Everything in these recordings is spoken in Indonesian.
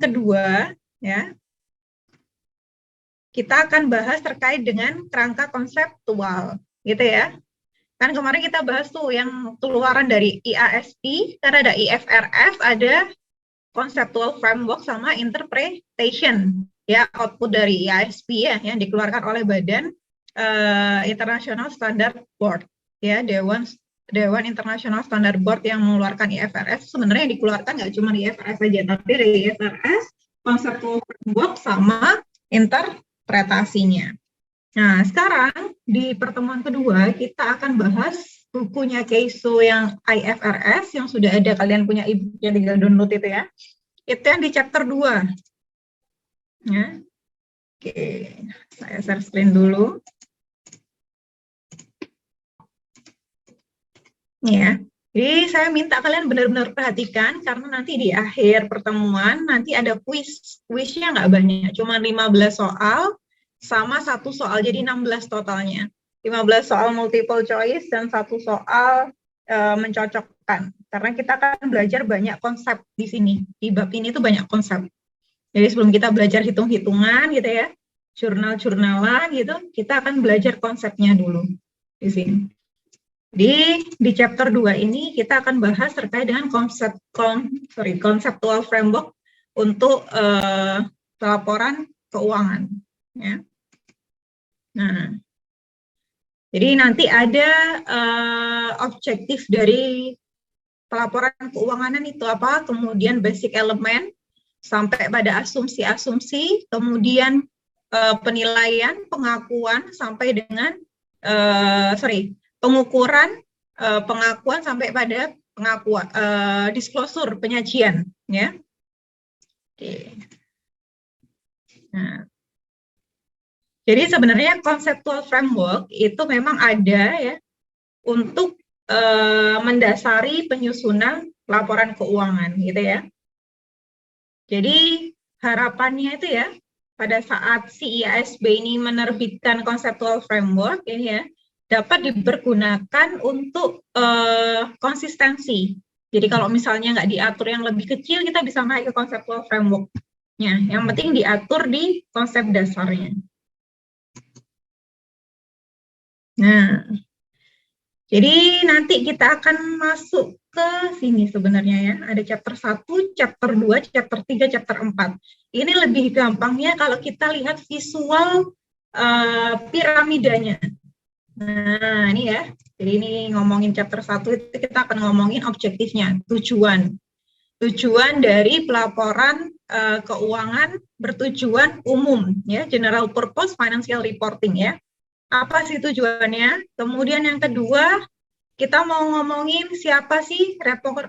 kedua, ya, kita akan bahas terkait dengan kerangka konseptual, gitu ya. Kan kemarin kita bahas tuh yang keluaran dari IASP, kan ada IFRS, ada conceptual framework sama interpretation, ya, output dari IASP ya, yang dikeluarkan oleh Badan International Standard Board, ya, Dewan International Standard Board yang mengeluarkan IFRS. Sebenarnya yang dikeluarkan nggak cuma IFRS saja, tapi dari IFRS, conceptual framework sama interpretasinya. Nah, sekarang di pertemuan kedua kita akan bahas bukunya Keiso yang IFRS yang sudah ada, kalian punya e-booknya, tinggal download itu ya. Itu yang di chapter 2. Ya. Oke, saya share screen dulu. Ya. Jadi saya minta kalian benar-benar perhatikan karena nanti di akhir pertemuan nanti ada quiz. Quiznya nggak banyak, cuma 15 soal sama 1 soal, jadi 16 totalnya. 15 soal multiple choice dan 1 soal mencocokkan. Karena kita akan belajar banyak konsep di sini. Di bab ini tuh banyak konsep. Jadi sebelum kita belajar hitung-hitungan gitu ya, jurnal-jurnalan gitu, kita akan belajar konsepnya dulu di sini. Di chapter 2 ini kita akan bahas terkait dengan conceptual framework untuk laporan keuangan. Ya. Nah, jadi nanti ada objektif dari pelaporan keuangan itu apa, kemudian basic elemen, sampai pada asumsi-asumsi, kemudian penilaian, pengakuan, sampai dengan pengukuran, pengakuan sampai pada pengakuan, disclosure, penyajian, ya. Oke. Nah, jadi sebenarnya conceptual framework itu memang ada ya untuk mendasari penyusunan laporan keuangan, gitu ya. Jadi harapannya itu ya, pada saat si IASB ini menerbitkan conceptual framework ini ya, dapat dipergunakan untuk konsistensi. Jadi kalau misalnya nggak diatur yang lebih kecil, kita bisa naik ke conceptual framework-nya. Yang penting diatur di konsep dasarnya. Nah, jadi nanti kita akan masuk ke sini sebenarnya ya. Ada chapter 1, chapter 2, chapter 3, chapter 4. Ini lebih gampangnya kalau kita lihat visual piramidanya. Nah, ini ya. Jadi ini ngomongin chapter 1 itu kita akan ngomongin objektifnya, tujuan. Tujuan dari pelaporan keuangan bertujuan umum ya, general purpose financial reporting ya. Apa sih tujuannya? Kemudian yang kedua, kita mau ngomongin siapa sih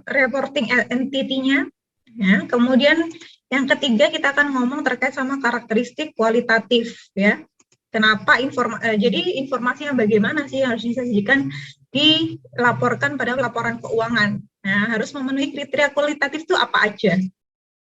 reporting entity-nya. Ya. Kemudian yang ketiga kita akan ngomong terkait sama karakteristik kualitatif ya. Kenapa jadi informasinya bagaimana sih harus disajikan, dilaporkan pada laporan keuangan. Nah, harus memenuhi kriteria kualitatif itu apa aja.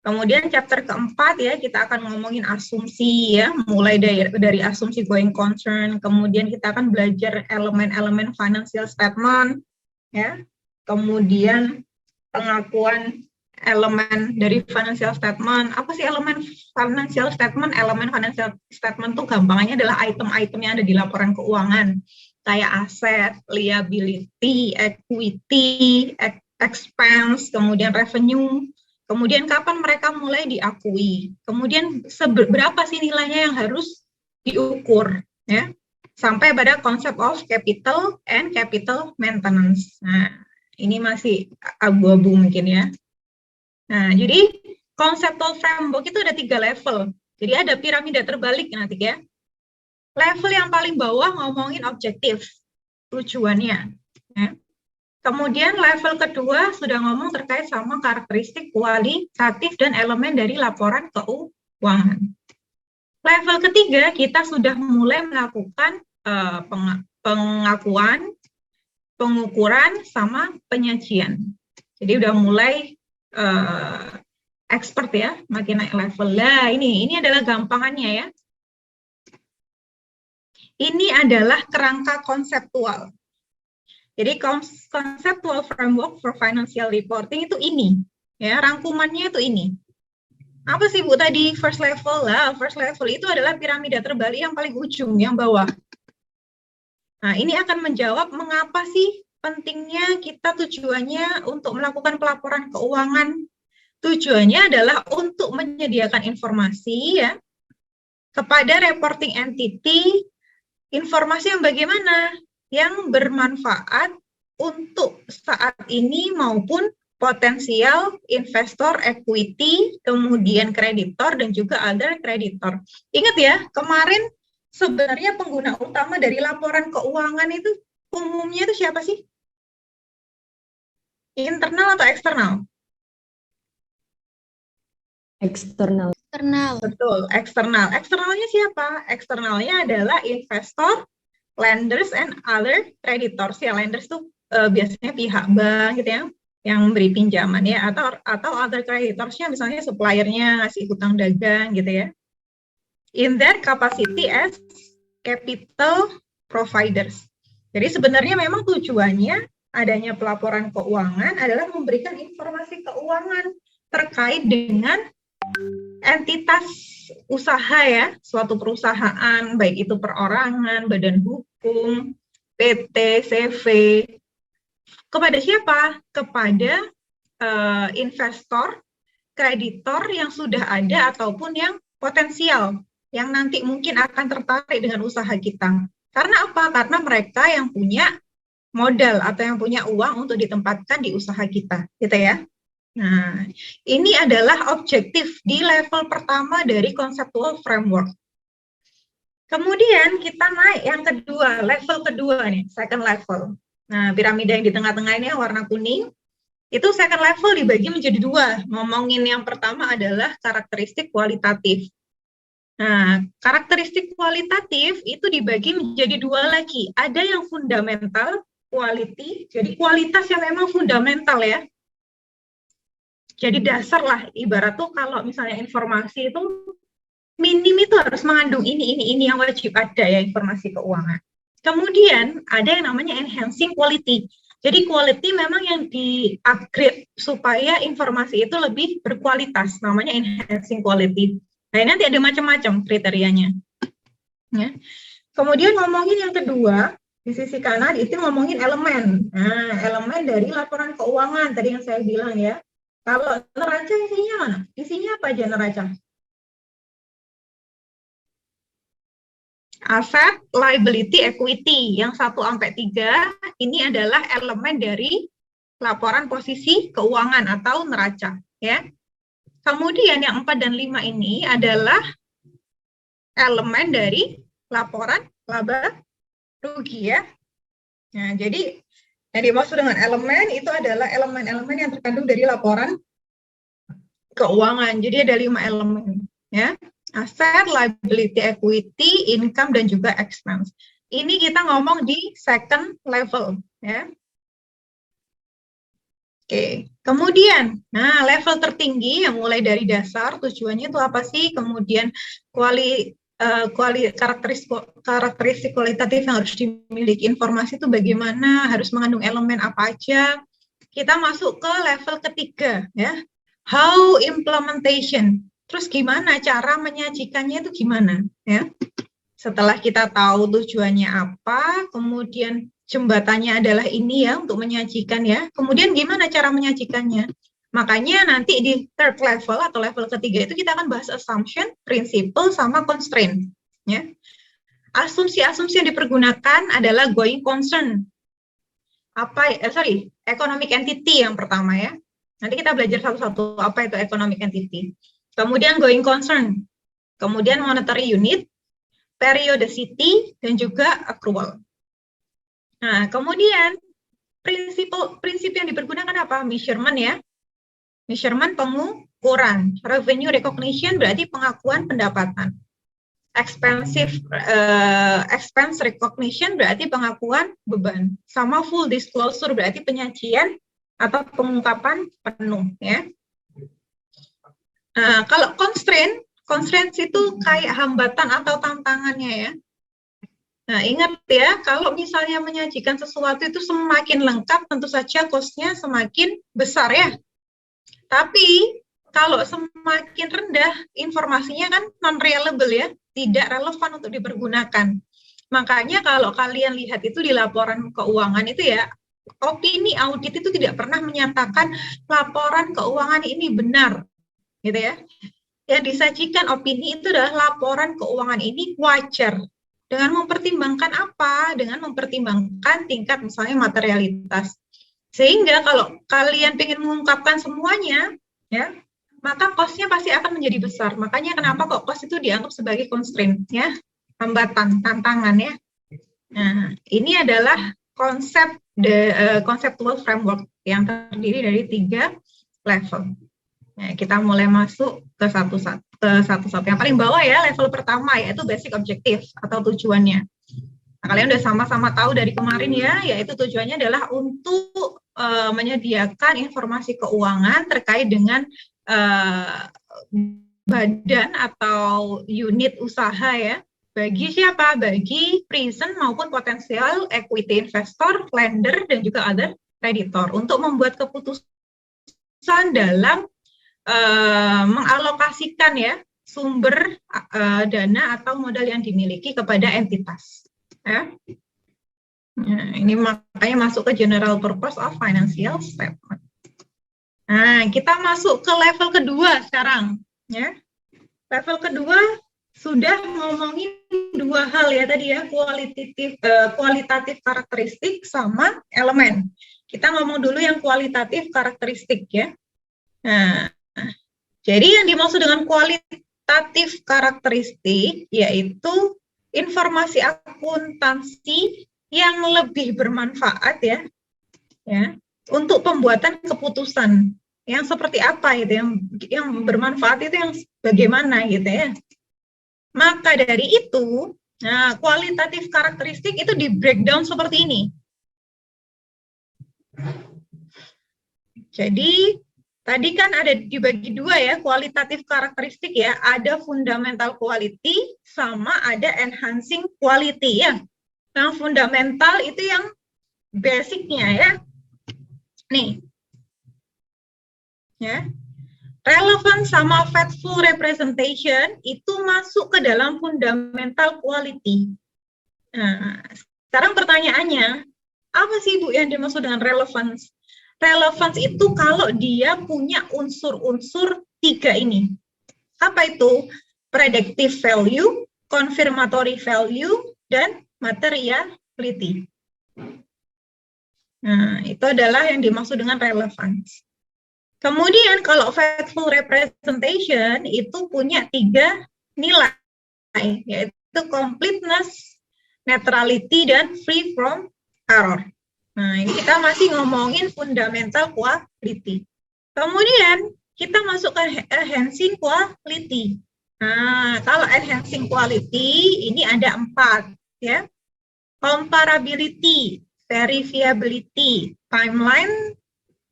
Kemudian chapter keempat ya, kita akan ngomongin asumsi ya, mulai dari asumsi going concern, kemudian kita akan belajar elemen-elemen financial statement ya. Kemudian pengakuan elemen dari financial statement. Apa sih elemen financial statement? Elemen financial statement tuh gampangnya adalah item-item yang ada di laporan keuangan. Kayak aset, liability, equity, expense, kemudian revenue. Kemudian kapan mereka mulai diakui, kemudian berapa sih nilainya yang harus diukur, ya, sampai pada konsep of capital and capital maintenance. Nah, ini masih abu-abu mungkin ya. Nah, jadi conceptual framework itu ada 3 level. Jadi ada piramida terbalik nanti ya. Level yang paling bawah ngomongin objektif, tujuannya. Ya. Kemudian level kedua sudah ngomong terkait sama karakteristik kualitatif dan elemen dari laporan keuangan. Level ketiga kita sudah mulai melakukan pengakuan, pengukuran, sama penyajian. Jadi udah mulai expert ya, makin naik level. Lah ini adalah gampangannya ya. Ini adalah kerangka konseptual. Jadi conceptual framework for financial reporting itu ini, ya, rangkumannya itu ini. Apa sih Bu tadi first level lah? First level itu adalah piramida terbalik yang paling ujung, yang bawah. Nah, ini akan menjawab mengapa sih pentingnya kita tujuannya untuk melakukan pelaporan keuangan. Tujuannya adalah untuk menyediakan informasi ya kepada reporting entity, informasi yang bagaimana? Yang bermanfaat untuk saat ini maupun potensial investor equity, kemudian kreditor, dan juga other kreditor. Ingat ya, kemarin sebenarnya pengguna utama dari laporan keuangan itu umumnya itu siapa sih? Internal atau eksternal? Eksternal. Betul, eksternal. Eksternalnya siapa? Eksternalnya adalah investor, lenders, and other creditors. Ya, lenders tuh biasanya pihak bank gitu ya, yang memberi pinjaman ya, atau other creditorsnya misalnya suppliernya ngasih hutang dagang gitu ya. In their capacity as capital providers. Jadi sebenarnya memang tujuannya adanya pelaporan keuangan adalah memberikan informasi keuangan terkait dengan entitas usaha ya, suatu perusahaan, baik itu perorangan, badan hukum, PT, CV, kepada siapa? Kepada investor, kreditor yang sudah ada ataupun yang potensial, yang nanti mungkin akan tertarik dengan usaha kita. Karena apa? Karena mereka yang punya modal atau yang punya uang untuk ditempatkan di usaha kita, gitu ya. Nah, ini adalah objektif di level pertama dari conceptual framework. Kemudian kita naik yang kedua, level kedua nih, second level. Nah, piramida yang di tengah-tengah ini yang warna kuning, itu second level dibagi menjadi dua. Ngomongin yang pertama adalah karakteristik kualitatif. Nah, karakteristik kualitatif itu dibagi menjadi dua lagi. Ada yang fundamental, quality, jadi kualitas yang memang fundamental ya. Jadi dasar lah, ibarat tuh kalau misalnya informasi itu minim itu harus mengandung ini yang wajib ada ya, informasi keuangan. Kemudian ada yang namanya enhancing quality. Jadi quality memang yang di-upgrade supaya informasi itu lebih berkualitas, namanya enhancing quality. Nah, nanti ada macam-macam kriterianya. Ya. Kemudian ngomongin yang kedua, di sisi kanan itu ngomongin elemen. Nah, elemen dari laporan keuangan, tadi yang saya bilang ya. Kalau neraca isinya mana? Isinya apa aja neraca? Aset, liability, equity. Yang 1 sampai 3 ini adalah elemen dari laporan posisi keuangan atau neraca, ya. Kemudian yang 4 dan 5 ini adalah elemen dari laporan laba rugi ya. Nah, jadi yang dimaksud dengan elemen itu adalah elemen-elemen yang terkandung dari laporan keuangan. Jadi ada 5 elemen ya. Aset, liability, equity, income, dan juga expense. Ini kita ngomong di second level, ya. Oke, kemudian, nah level tertinggi yang mulai dari dasar, tujuannya itu apa sih? Kemudian karakteristik kualitatif yang harus dimiliki informasi itu bagaimana, harus mengandung elemen apa aja. Kita masuk ke level ketiga, ya. How implementation. Terus gimana cara menyajikannya itu gimana, ya? Setelah kita tahu tujuannya apa, kemudian jembatannya adalah ini ya untuk menyajikan ya. Kemudian gimana cara menyajikannya? Makanya nanti di third level atau level ketiga itu kita akan bahas assumption, principle, sama constraint. Ya. Asumsi-asumsi yang dipergunakan adalah going concern. Economic entity yang pertama ya. Nanti kita belajar satu-satu apa itu economic entity. Kemudian going concern, kemudian monetary unit, periodicity, dan juga accrual. Nah, kemudian prinsip yang dipergunakan apa? Measurement ya. Measurement pengukuran. Revenue recognition berarti pengakuan pendapatan. Expense recognition berarti pengakuan beban. Sama full disclosure berarti penyajian atau pengungkapan penuh ya. Nah, kalau constraints itu kayak hambatan atau tantangannya ya. Nah, ingat ya, kalau misalnya menyajikan sesuatu itu semakin lengkap, tentu saja cost-nya semakin besar ya. Tapi kalau semakin rendah informasinya kan non-reliable ya, tidak relevan untuk dipergunakan. Makanya kalau kalian lihat itu di laporan keuangan itu ya, opini audit itu tidak pernah menyatakan laporan keuangan ini benar, gitu ya. Yang disajikan opini itu adalah laporan keuangan ini wajar. Dengan mempertimbangkan apa? Dengan mempertimbangkan tingkat misalnya materialitas. Sehingga kalau kalian ingin mengungkapkan semuanya, ya, maka cost-nya pasti akan menjadi besar. Makanya kenapa kok cost itu dianggap sebagai constraint, ya, hambatan, tantangan, ya. Nah, ini adalah conceptual framework yang terdiri dari 3 level. Nah, kita mulai masuk ke satu-satu. Yang paling bawah ya, level pertama yaitu basic objective atau tujuannya. Nah, kalian udah sama-sama tahu dari kemarin ya, yaitu tujuannya adalah untuk menyediakan informasi keuangan terkait dengan badan atau unit usaha ya. Bagi siapa? Bagi present maupun potensial equity investor, lender, dan juga other creditor untuk membuat keputusan dalam mengalokasikan ya sumber dana atau modal yang dimiliki kepada entitas. Ya. Nah, ini makanya masuk ke general purpose of financial statement. Nah, kita masuk ke level kedua sekarang. Ya. Level kedua sudah ngomongin 2 hal ya tadi ya, kualitatif karakteristik sama elemen. Kita ngomong dulu yang kualitatif karakteristik ya. Nah, jadi yang dimaksud dengan kualitatif karakteristik yaitu informasi akuntansi yang lebih bermanfaat ya untuk pembuatan keputusan yang seperti apa gitu, yang bermanfaat itu yang bagaimana gitu ya. Maka dari itu, nah, kualitatif karakteristik itu di breakdown seperti ini. Jadi tadi kan ada dibagi 2 ya, kualitatif karakteristik ya, ada fundamental quality sama ada enhancing quality ya. Yang fundamental itu yang basicnya ya. Nih. Ya. Relevant sama faithful representation itu masuk ke dalam fundamental quality. Nah, sekarang pertanyaannya, apa sih Bu yang dimaksud dengan relevance? Relevance itu kalau dia punya unsur-unsur 3 ini. Apa itu? Predictive value, confirmatory value, dan materiality. Nah, itu adalah yang dimaksud dengan relevance. Kemudian kalau faithful representation itu punya 3 nilai, yaitu completeness, neutrality, dan free from error. Nah, ini kita masih ngomongin fundamental quality. Kemudian kita masuk ke enhancing quality. Nah, kalau enhancing quality ini ada 4 ya. Comparability, verifiability, timeline,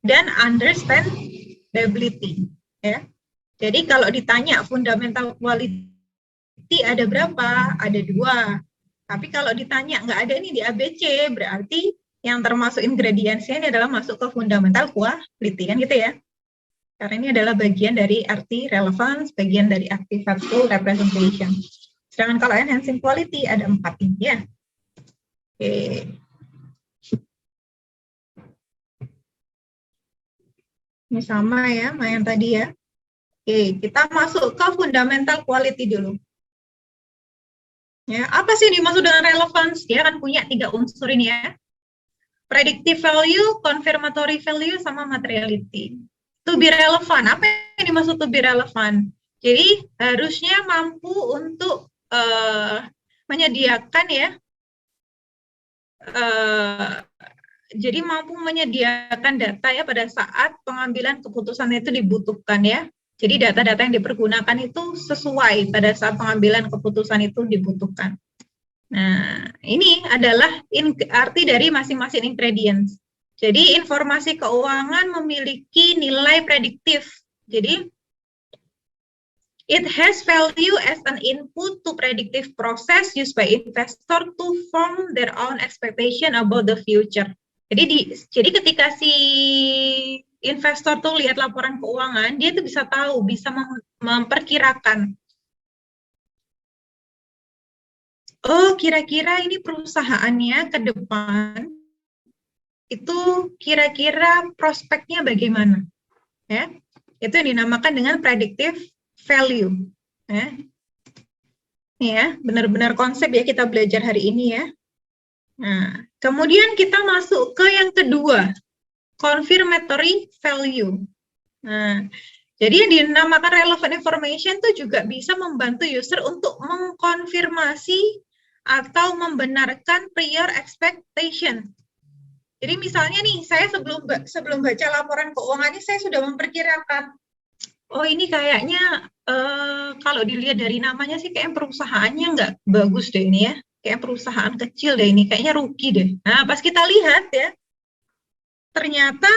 dan understandability ya. Jadi kalau ditanya fundamental quality ada berapa? Ada 2. Tapi kalau ditanya nggak ada ini di ABC, berarti yang termasuk ingredientsnya ini adalah masuk ke fundamental quality kan gitu ya. Karena ini adalah bagian dari arti relevance, bagian dari arti faithful representation. Sedangkan kalau enhancing quality ada 4 ini ya. Oke. Ini sama ya, sama yang tadi ya. Oke, kita masuk ke fundamental quality dulu. Ya, apa sih dimaksud dengan relevance? Dia kan punya 3 unsur ini ya. Predictive value, confirmatory value, sama materiality. To be relevant, apa yang dimaksud to be relevant? Jadi harusnya mampu untuk menyediakan ya, jadi mampu menyediakan data ya pada saat pengambilan keputusan itu dibutuhkan ya. Jadi data-data yang dipergunakan itu sesuai pada saat pengambilan keputusan itu dibutuhkan. Nah, ini adalah arti dari masing-masing ingredients. Jadi informasi keuangan memiliki nilai prediktif. Jadi it has value as an input to predictive process used by investor to form their own expectation about the future. Jadi ketika si investor tuh lihat laporan keuangan, dia tuh bisa tahu, bisa memperkirakan. Oh, kira-kira ini perusahaannya ke depan itu kira-kira prospeknya bagaimana, ya? Itu yang dinamakan dengan predictive value, ya. Ini ya, benar-benar konsep ya kita belajar hari ini ya. Nah, kemudian kita masuk ke yang kedua, confirmatory value. Nah, jadi yang dinamakan relevant information itu juga bisa membantu user untuk mengkonfirmasi atau membenarkan prior expectation. Jadi misalnya nih, saya sebelum baca laporan keuangan ini saya sudah memperkirakan, oh ini kayaknya kalau dilihat dari namanya sih kayak perusahaannya nggak bagus deh ini ya, kayak perusahaan kecil deh ini, kayaknya rugi deh. Nah pas kita lihat ya, ternyata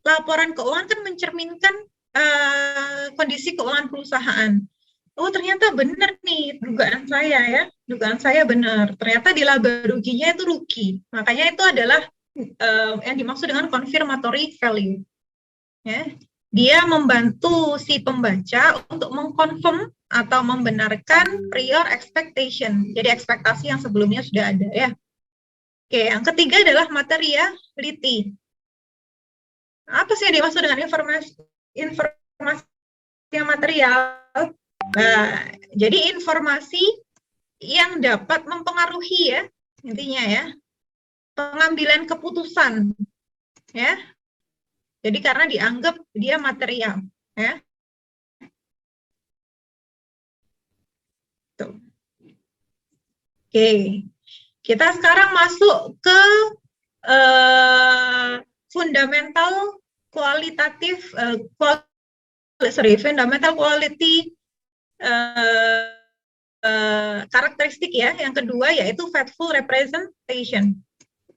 laporan keuangan kan mencerminkan kondisi keuangan perusahaan. Oh ternyata benar nih dugaan saya benar. Ternyata di laba ruginya itu rugi. Makanya itu adalah yang dimaksud dengan confirmatory value. Ya. Dia membantu si pembaca untuk mengkonfirm atau membenarkan prior expectation. Jadi ekspektasi yang sebelumnya sudah ada ya. Oke, yang ketiga adalah materiality. Apa sih yang dimaksud dengan informasi yang material? Nah, jadi informasi yang dapat mempengaruhi ya, intinya ya, pengambilan keputusan ya. Jadi karena dianggap dia material ya. Tuh. Oke. Kita sekarang masuk ke fundamental kualitatif fundamental quality karakteristik ya. Yang kedua yaitu faithful representation.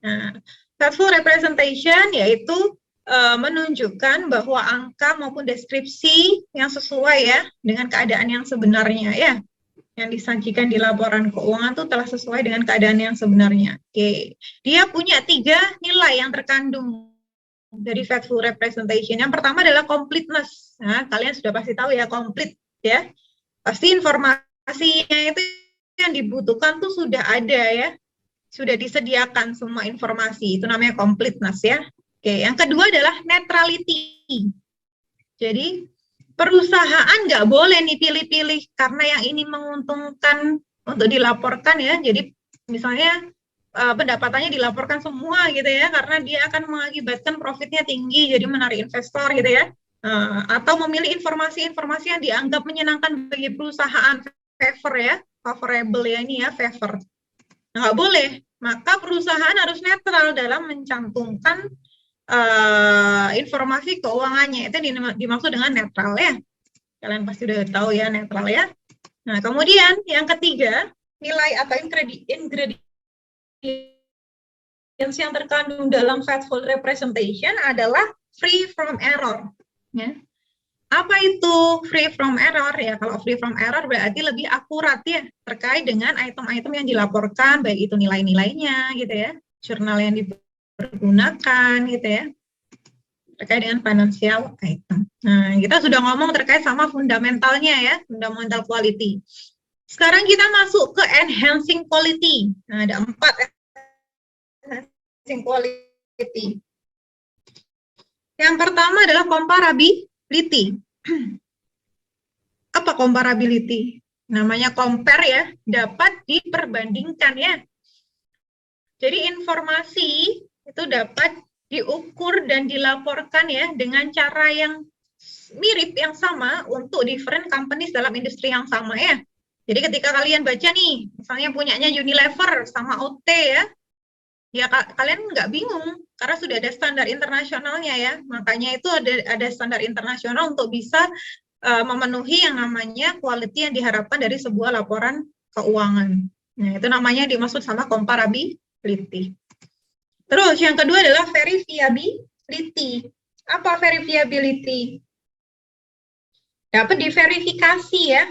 Nah, faithful representation yaitu menunjukkan bahwa angka maupun deskripsi yang sesuai ya dengan keadaan yang sebenarnya ya, yang disajikan di laporan keuangan itu telah sesuai dengan keadaan yang sebenarnya. Oke, dia punya 3 nilai yang terkandung dari faithful representation. Yang pertama adalah completeness. Nah, kalian sudah pasti tahu ya complete ya. Pasti informasinya itu yang dibutuhkan tuh sudah ada ya, sudah disediakan semua informasi. Itu namanya completeness ya. Oke, yang kedua adalah neutrality. Jadi perusahaan nggak boleh nih pilih-pilih karena yang ini menguntungkan untuk dilaporkan ya. Jadi misalnya pendapatannya dilaporkan semua gitu ya, karena dia akan mengakibatkan profitnya tinggi, jadi menarik investor gitu ya. Atau memilih informasi-informasi yang dianggap menyenangkan bagi perusahaan, favor ya, favorable ya ini ya, favor. Nggak boleh. Maka perusahaan harus netral dalam mencantumkan informasi keuangannya. Itu dimaksud dengan netral ya. Kalian pasti udah tahu ya netral ya. Nah, kemudian yang ketiga, nilai atau ingredients yang terkandung dalam faithful representation adalah free from error. Ya. Apa itu free from error? Ya, kalau free from error berarti lebih akurat ya terkait dengan item-item yang dilaporkan, baik itu nilai-nilainya gitu ya, jurnal yang dipergunakan gitu ya, terkait dengan financial item. Nah, kita sudah ngomong terkait sama fundamentalnya ya, fundamental quality. Sekarang kita masuk ke enhancing quality. Nah, ada 4 enhancing quality. Yang pertama adalah comparability. Apa comparability? Namanya compare ya, dapat diperbandingkan ya. Jadi informasi itu dapat diukur dan dilaporkan ya dengan cara yang mirip, yang sama untuk different companies dalam industri yang sama ya. Jadi ketika kalian baca nih, misalnya punyanya Unilever sama OT ya kalian nggak bingung karena sudah ada standar internasionalnya ya. Makanya itu ada standar internasional untuk bisa memenuhi yang namanya quality yang diharapkan dari sebuah laporan keuangan. Nah, itu namanya dimaksud sama comparability. Terus yang kedua adalah verifiability. Apa verifiability? Dapat diverifikasi ya.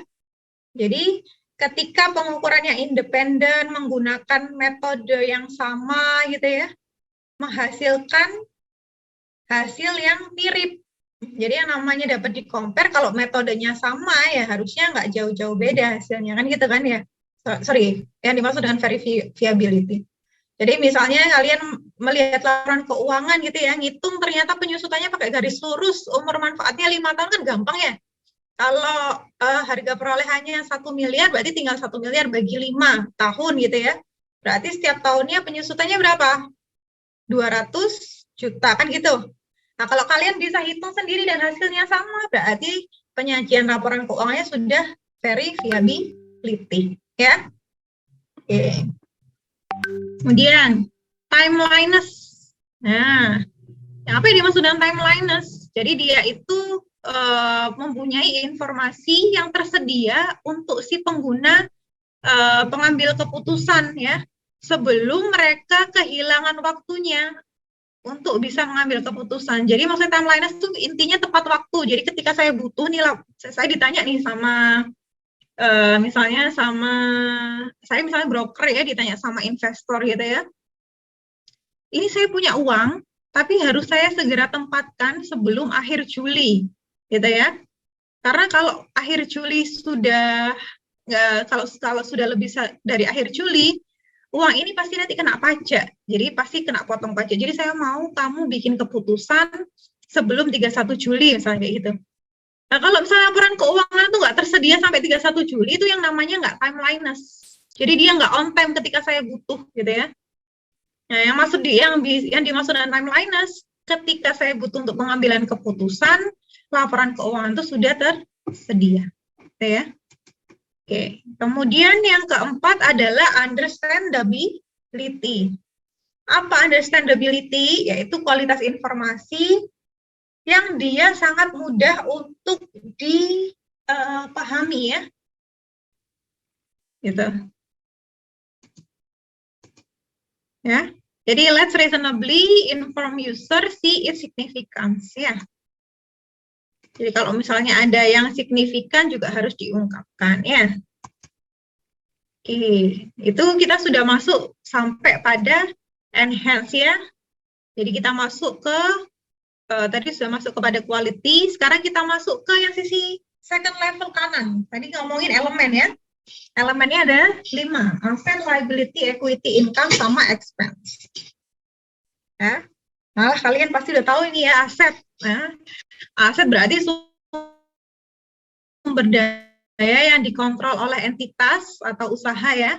Jadi ketika pengukurannya independen, menggunakan metode yang sama gitu ya, menghasilkan hasil yang mirip. Jadi yang namanya dapat di-compare, kalau metodenya sama ya harusnya nggak jauh-jauh beda hasilnya, kan gitu kan ya. Sorry, yang dimaksud dengan verifiability. Jadi misalnya kalian melihat laporan keuangan gitu ya, ngitung ternyata penyusutannya pakai garis lurus, umur manfaatnya 5 tahun kan gampang ya. Kalau harga perolehannya 1 miliar, berarti tinggal 1 miliar bagi 5 tahun gitu ya. Berarti setiap tahunnya penyusutannya berapa? 200 juta kan gitu. Nah, kalau kalian bisa hitung sendiri dan hasilnya sama, berarti penyajian laporan keuangannya sudah verifiability, ya. Oke. Kemudian, timeliness. Nah, apa yang dimaksud dengan timeliness? Jadi dia itu mempunyai informasi yang tersedia untuk si pengguna pengambil keputusan ya, sebelum mereka kehilangan waktunya untuk bisa mengambil keputusan. Jadi maksudnya timeliness itu intinya tepat waktu. Jadi ketika saya butuh nih, saya ditanya nih sama misalnya broker ya, ditanya sama investor gitu ya. Ini saya punya uang, tapi harus saya segera tempatkan sebelum akhir Juli, gitu ya. Karena kalau akhir Juli sudah kalau sudah lebih dari akhir Juli, uang ini pasti nanti kena pajak. Jadi pasti kena potong pajak. Jadi saya mau kamu bikin keputusan sebelum 31 Juli misalnya kayak gitu. Nah, kalau misalnya laporan keuangan itu nggak tersedia sampai 31 Juli, itu yang namanya nggak timeliness. Jadi dia nggak on time ketika saya butuh, gitu ya. Nah, yang dimaksud dengan timeliness, ketika saya butuh untuk pengambilan keputusan, laporan keuangan itu sudah tersedia. Gitu ya. Oke. Kemudian yang keempat adalah understandability. Apa understandability? Yaitu kualitas informasi yang dia sangat mudah untuk dipahami ya. Gitu. Ya. Jadi let's reasonably inform user see its significance ya. Jadi kalau misalnya ada yang signifikan juga harus diungkapkan ya. Oke, itu kita sudah masuk sampai pada enhance ya. Jadi kita masuk ke tadi sudah masuk kepada quality, sekarang kita masuk ke yang sisi second level kanan. Tadi ngomongin elemen ya. Elemennya ada 5, asset, liability, equity, income, sama expense. Ya. Nah, kalian pasti udah tahu ini ya aset. Nah, aset berarti sumber daya yang dikontrol oleh entitas atau usaha ya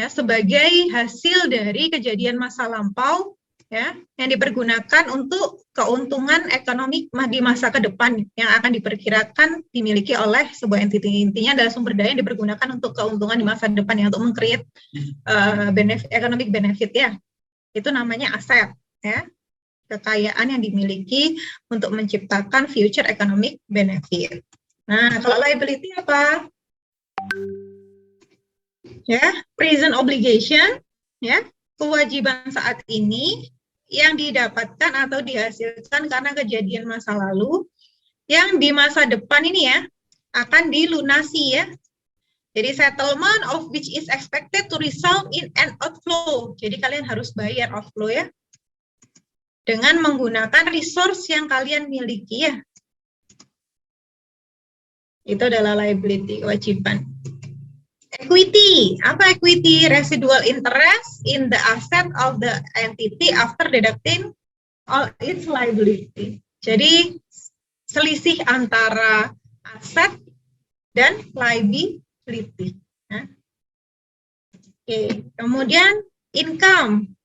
sebagai hasil dari kejadian masa lampau ya yang dipergunakan untuk keuntungan ekonomi di masa ke depan yang akan diperkirakan dimiliki oleh sebuah entitas. Intinya adalah sumber daya yang dipergunakan untuk keuntungan di masa depan ya, untuk meng-create economic benefit ya. Itu namanya aset ya. Kekayaan yang dimiliki untuk menciptakan future economic benefit. Nah, kalau liability apa? Ya, present obligation ya, kewajiban saat ini yang didapatkan atau dihasilkan karena kejadian masa lalu yang di masa depan ini ya akan dilunasi ya. Jadi settlement of which is expected to result in an outflow. Jadi kalian harus bayar outflow ya. Dengan menggunakan resource yang kalian miliki ya. Itu adalah liability, kewajiban. Equity, apa equity? Residual interest in the asset of the entity after deducting all its liability. Jadi selisih antara aset dan liability. Nah. Oke. Kemudian income,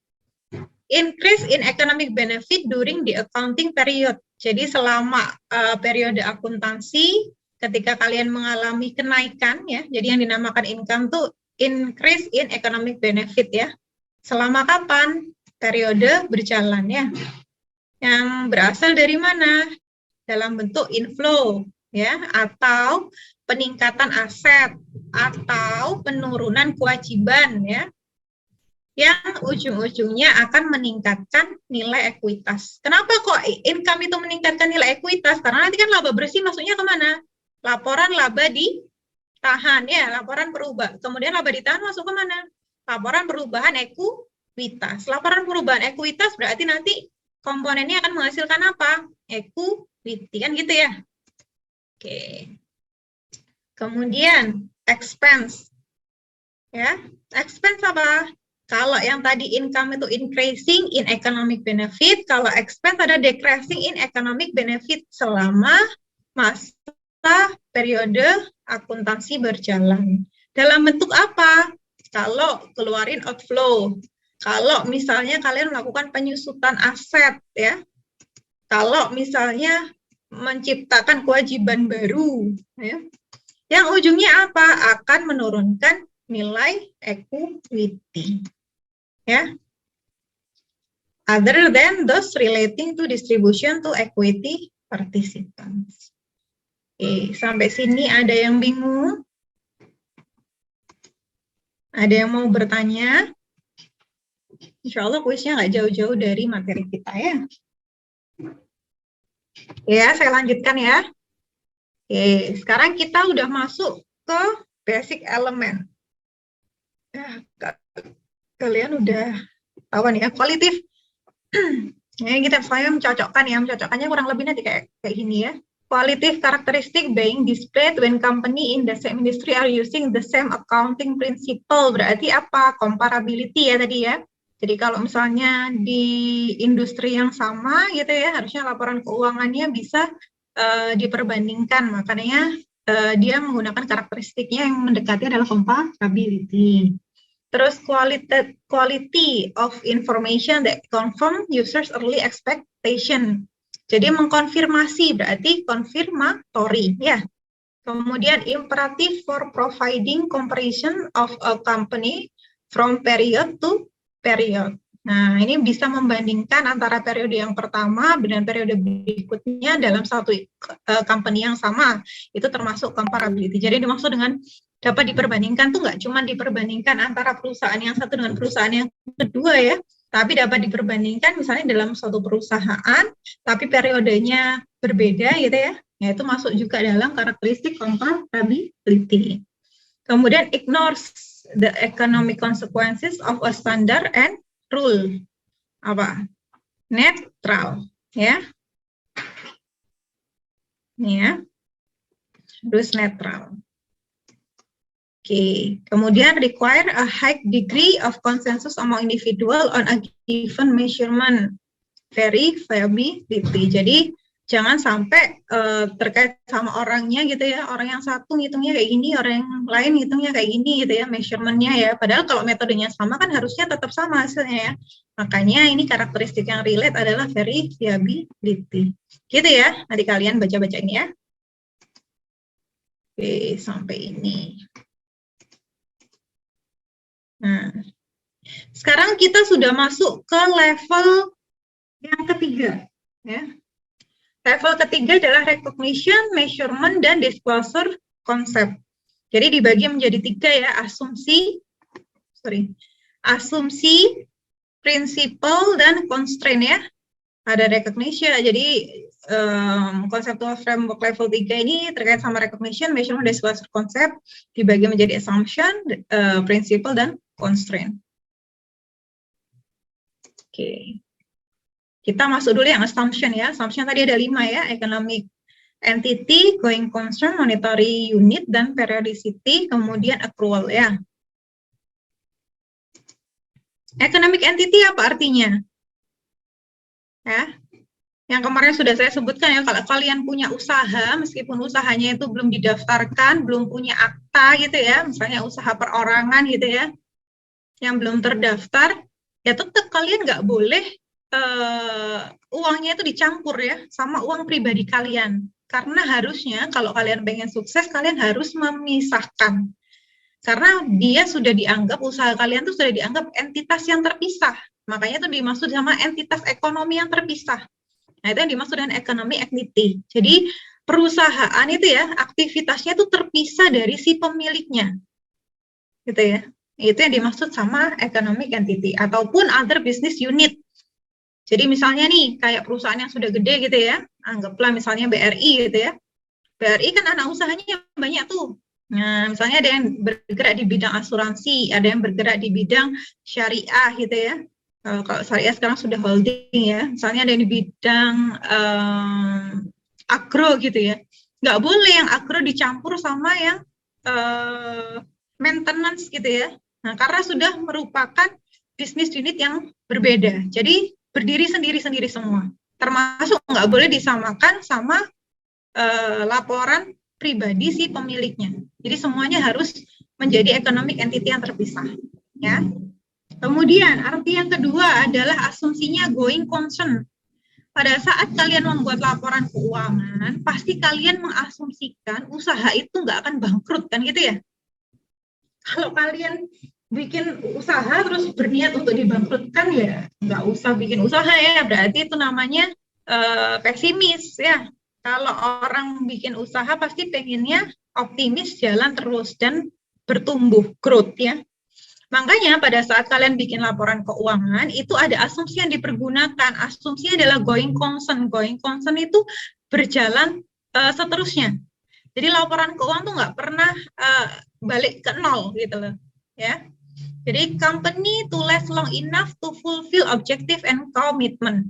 increase in economic benefit during the accounting period. Jadi selama periode akuntansi, ketika kalian mengalami kenaikan ya, jadi yang dinamakan income tuh increase in economic benefit ya. Selama kapan? Periode berjalan ya. Yang berasal dari mana? Dalam bentuk inflow ya, atau peningkatan aset atau penurunan kewajiban ya. Yang ujung-ujungnya akan meningkatkan nilai ekuitas. Kenapa kok income itu meningkatkan nilai ekuitas? Karena nanti kan laba bersih masuknya kemana? Laporan laba ditahan ya, laporan perubahan. Kemudian laba ditahan masuk ke mana? Laporan perubahan ekuitas. Laporan perubahan ekuitas berarti nanti komponennya akan menghasilkan apa? Equity, kan gitu ya. Oke. Kemudian expense. Ya, expense apa? Kalau yang tadi income itu increasing in economic benefit, kalau expense ada decreasing in economic benefit selama masa periode akuntansi berjalan. Dalam bentuk apa? Kalau keluarin outflow, kalau misalnya kalian melakukan penyusutan aset, ya, kalau misalnya menciptakan kewajiban baru, ya, yang ujungnya apa? Akan menurunkan nilai equity. Ya. Other than those relating to distribution to equity participants. Oke, sampai sini ada yang bingung? Ada yang mau bertanya? Insya Allah kuisnya nggak jauh-jauh dari materi kita ya. Ya, saya lanjutkan ya. Oke, sekarang kita udah masuk ke basic element. Ya, kalian udah tahu nih ya, qualitative. Ini saya mencocokkan ya, mencocokkannya kurang lebih nanti kayak gini ya. Qualitative characteristic being displayed when company in the same industry are using the same accounting principle. Berarti apa? Comparability ya tadi ya. Jadi kalau misalnya di industri yang sama gitu ya, harusnya laporan keuangannya bisa diperbandingkan. Makanya dia menggunakan karakteristiknya yang mendekati adalah comparability. Terus quality of information that confirm users early expectation. Jadi mengkonfirmasi berarti confirmatory ya. Kemudian imperative for providing comparison of a company from period to period. Nah, ini bisa membandingkan antara periode yang pertama dengan periode berikutnya dalam satu company yang sama. Itu termasuk comparability. Jadi dimaksud dengan dapat diperbandingkan tuh nggak cuma diperbandingkan antara perusahaan yang satu dengan perusahaan yang kedua ya, tapi dapat diperbandingkan misalnya dalam suatu perusahaan, tapi periodenya berbeda gitu ya, itu masuk juga dalam karakteristik comparability. Kemudian ignores the economic consequences of a standard and rule. Apa? Netral, ya. Ini ya. Terus netral. Oke, kemudian require a high degree of consensus among individual on a given measurement verifiability. Jadi jangan sampai terkait sama orangnya gitu ya, orang yang satu ngitungnya kayak gini, orang yang lain ngitungnya kayak gini gitu ya, measurementnya ya. Padahal kalau metodenya sama kan harusnya tetap sama hasilnya ya. Makanya ini karakteristik yang relate adalah verifiability. Gitu ya, nanti kalian baca-baca ini ya. Oke, sampai ini. Nah, sekarang kita sudah masuk ke level yang ketiga. Ya. Level ketiga adalah recognition, measurement, dan disclosure concept. Jadi dibagi menjadi tiga ya, asumsi, principle, dan constraint ya. Ada recognition, jadi conceptual framework level 3 ini terkait sama recognition, measurement, disclosure concept, dibagi menjadi assumption, principle, dan constraint. Oke. Kita masuk dulu yang assumption ya. Assumption tadi ada 5 ya, economic entity, going concern, monetary unit, dan periodicity, kemudian accrual ya. Economic entity apa artinya? Ya. Yang kemarin sudah saya sebutkan ya, kalau kalian punya usaha, meskipun usahanya itu belum didaftarkan, belum punya akta gitu ya, misalnya usaha perorangan gitu ya, yang belum terdaftar, ya tetap kalian nggak boleh uangnya itu dicampur ya sama uang pribadi kalian. Karena harusnya kalau kalian pengen sukses, kalian harus memisahkan. Karena dia sudah dianggap, usaha kalian itu sudah dianggap entitas yang terpisah. Makanya itu dimaksud sama entitas ekonomi yang terpisah. Nah, itu yang dimaksud dengan economic entity. Jadi perusahaan itu ya, aktivitasnya itu terpisah dari si pemiliknya. Gitu ya. Itu yang dimaksud sama economic entity ataupun other business unit. Jadi misalnya nih kayak perusahaan yang sudah gede gitu ya, anggaplah misalnya BRI gitu ya. BRI kan anak usahanya banyak tuh. Nah, misalnya ada yang bergerak di bidang asuransi, ada yang bergerak di bidang syariah gitu ya. Kalau syariah sekarang sudah holding ya, misalnya ada di bidang agro gitu ya, nggak boleh yang agro dicampur sama yang maintenance gitu ya. Nah, karena sudah merupakan bisnis unit yang berbeda, jadi berdiri sendiri-sendiri semua. Termasuk nggak boleh disamakan sama laporan pribadi si pemiliknya. Jadi semuanya harus menjadi economic entity yang terpisah. Ya. Kemudian arti yang kedua adalah asumsinya going concern. Pada saat kalian membuat laporan keuangan, pasti kalian mengasumsikan usaha itu nggak akan bangkrut kan gitu ya. Kalau kalian bikin usaha terus berniat untuk dibangkrutkan ya nggak usah bikin usaha ya, berarti itu namanya pesimis ya. Kalau orang bikin usaha pasti pengennya optimis, jalan terus dan bertumbuh, growth ya. Makanya pada saat kalian bikin laporan keuangan, itu ada asumsi yang dipergunakan. Asumsinya adalah going concern. Going concern itu berjalan seterusnya. Jadi laporan keuangan tuh nggak pernah balik ke nol gitu loh. Ya. Jadi company to last long enough to fulfill objective and commitment.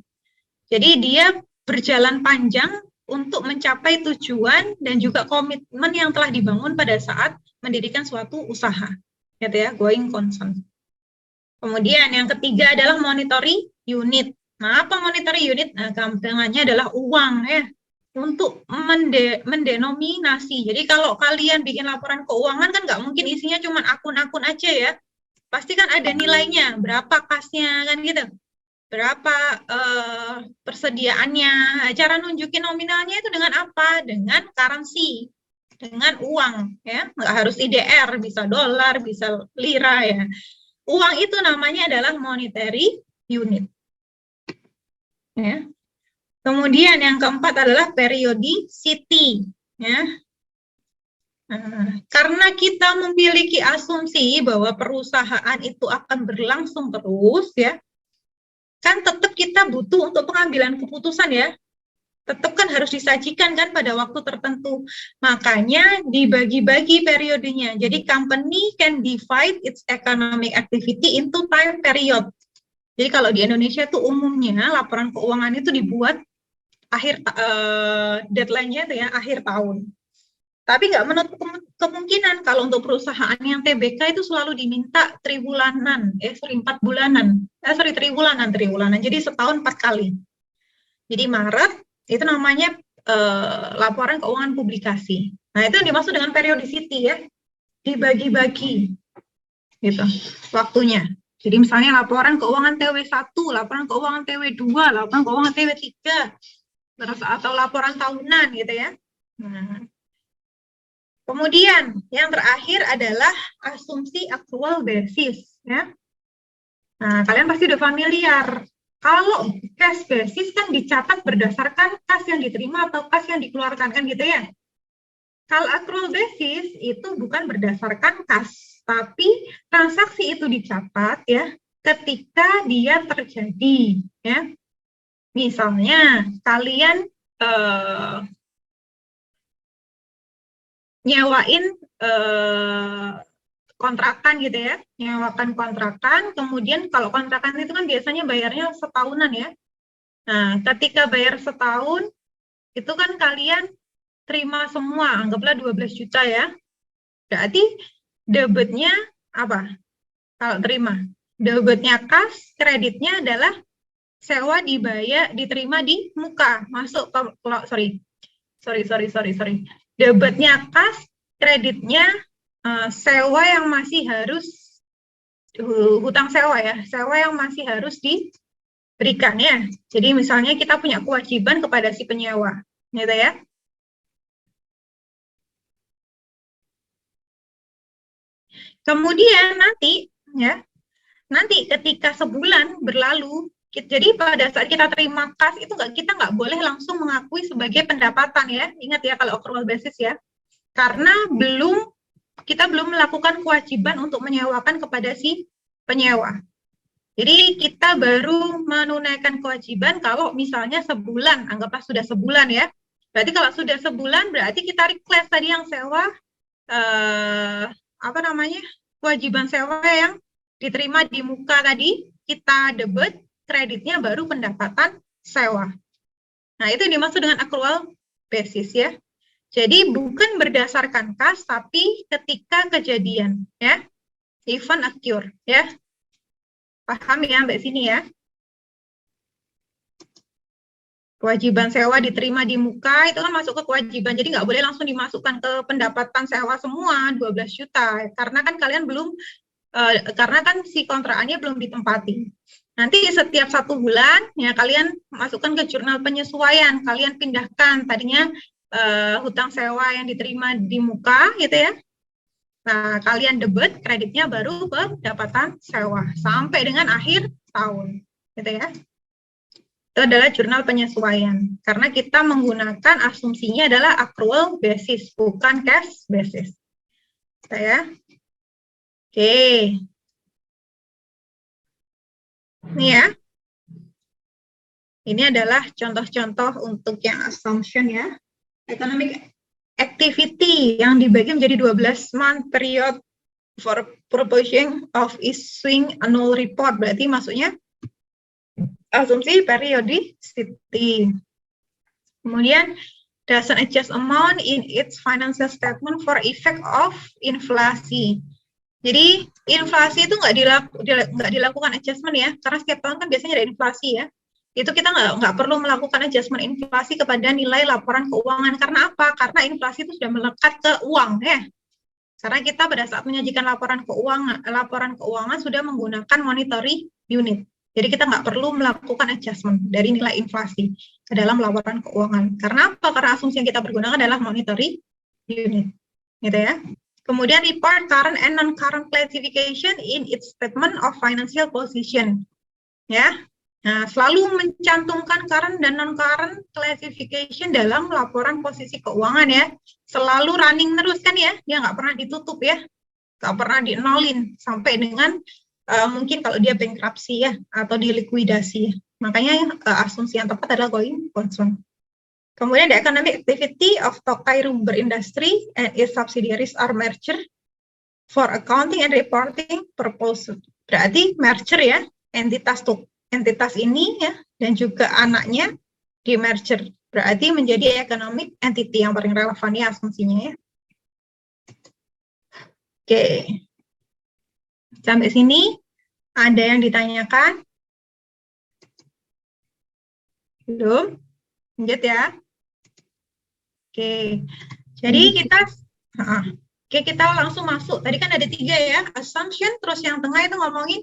Jadi dia berjalan panjang untuk mencapai tujuan dan juga komitmen yang telah dibangun pada saat mendirikan suatu usaha. Gitu ya, going concern. Kemudian yang ketiga adalah monetary unit. Nah, apa monetary unit? Nah, gampangannya adalah uang ya, untuk mendenominasi. Jadi kalau kalian bikin laporan keuangan kan nggak mungkin isinya cuma akun-akun aja ya. Pasti kan ada nilainya, berapa kasnya kan gitu. Berapa persediaannya. Cara nunjukin nominalnya itu dengan apa? Dengan currency, dengan uang ya. Nggak harus IDR, bisa dolar, bisa lira ya. Uang itu namanya adalah monetary unit. Ya. Kemudian yang keempat adalah periodicity. Ya. Karena kita memiliki asumsi bahwa perusahaan itu akan berlangsung terus, ya, kan tetap kita butuh untuk pengambilan keputusan ya. Tetap kan harus disajikan kan pada waktu tertentu. Makanya dibagi-bagi periodenya. Jadi company can divide its economic activity into time period. Jadi kalau di Indonesia tuh umumnya laporan keuangan itu dibuat akhir deadline-nya itu ya akhir tahun. Tapi nggak menutup kemungkinan kalau untuk perusahaan yang TBK itu selalu diminta triwulanan, 4 bulanan, triwulanan. Jadi setahun 4 kali. Jadi Maret itu namanya laporan keuangan publikasi. Nah itu yang dimaksud dengan periodicity ya, dibagi-bagi gitu waktunya. Jadi misalnya laporan keuangan TW1, laporan keuangan TW2, laporan keuangan TW3, terus atau laporan tahunan gitu ya. Nah, kemudian yang terakhir adalah asumsi accrual basis ya. Nah, kalian pasti udah familiar. Kalau cash basis kan dicatat berdasarkan kas yang diterima atau kas yang dikeluarkan kan gitu ya. Kalau accrual basis itu bukan berdasarkan kas, tapi transaksi itu dicatat ya ketika dia terjadi ya. Misalnya kalian nyewain kontrakan gitu ya, nyewakan kontrakan, kemudian kalau kontrakan itu kan biasanya bayarnya setahunan ya. Nah, ketika bayar setahun, itu kan kalian terima semua, anggaplah 12 juta ya. Berarti debitnya apa? Kalau terima, debitnya kas, kreditnya adalah sewa dibayar, diterima di muka, masuk ke, sorry. Debitnya kas, kreditnya sewa yang masih harus hutang sewa ya, sewa yang masih harus diberikan ya. Jadi misalnya kita punya kewajiban kepada si penyewa, gitu ya. Kemudian nanti ketika sebulan berlalu, jadi pada saat kita terima kas itu kita nggak boleh langsung mengakui sebagai pendapatan ya. Ingat ya kalau accrual basis ya, karena kita belum melakukan kewajiban untuk menyewakan kepada si penyewa. Jadi kita baru menunaikan kewajiban kalau misalnya sebulan, anggaplah sudah sebulan ya. Berarti kalau sudah sebulan berarti kita request tadi yang sewa kewajiban sewa yang diterima di muka tadi, kita debit, kreditnya baru pendapatan sewa. Nah, itu yang dimaksud dengan accrual basis ya. Jadi bukan berdasarkan kas, tapi ketika kejadian ya. Event occur ya. Paham ya sampai sini ya? Kewajiban sewa diterima di muka itu kan masuk ke kewajiban, jadi nggak boleh langsung dimasukkan ke pendapatan sewa semua 12 juta, karena kan kalian belum, karena kan si kontrakannya belum ditempati. Nanti setiap 1 bulan ya kalian masukkan ke jurnal penyesuaian, kalian pindahkan tadinya hutang sewa yang diterima di muka gitu ya. Nah, kalian debit, kreditnya baru pendapatan sewa sampai dengan akhir tahun gitu ya. Itu adalah jurnal penyesuaian. Karena kita menggunakan asumsinya adalah accrual basis, bukan cash basis. Ya. Oke. Ini ya. Ini adalah contoh-contoh untuk yang assumption ya. Economic activity yang dibagi menjadi 12 month period for purposing of issuing annual report. Berarti maksudnya asumsi periodicity. Kemudian doesn't adjust amount in its financial statement for effect of inflasi. Jadi inflasi itu nggak dilakukan adjustment ya, karena setiap tahun kan biasanya ada inflasi ya. Itu kita nggak perlu melakukan adjustment inflasi kepada nilai laporan keuangan. Karena apa? Karena inflasi itu sudah melekat ke uang ya. Karena kita pada saat menyajikan laporan keuangan sudah menggunakan monetary unit. Jadi kita nggak perlu melakukan adjustment dari nilai inflasi ke dalam laporan keuangan. Karena apa? Karena asumsi yang kita pergunakan adalah monetary unit, gitu ya. Kemudian report current and non-current classification in its statement of financial position, ya. Nah, selalu mencantumkan current dan non-current classification dalam laporan posisi keuangan ya. Selalu running terus kan ya, dia nggak pernah ditutup ya, nggak pernah di-nolin sampai dengan mungkin kalau dia bankruptcy ya, atau dilikuidasi. Makanya asumsi yang tepat adalah going concern. Kemudian the economic activity of Tokai Rubber Industry and its subsidiaries are merger for accounting and reporting purpose. Berarti merger ya, entitas ini ya, dan juga anaknya di merger. Berarti menjadi economic entity yang paling relevan ya asumsinya ya. Oke. Sampai sini ada yang ditanyakan? Belum? Lanjut ya. Oke. Jadi kita langsung masuk. Tadi kan ada 3 ya, assumption, terus yang tengah itu ngomongin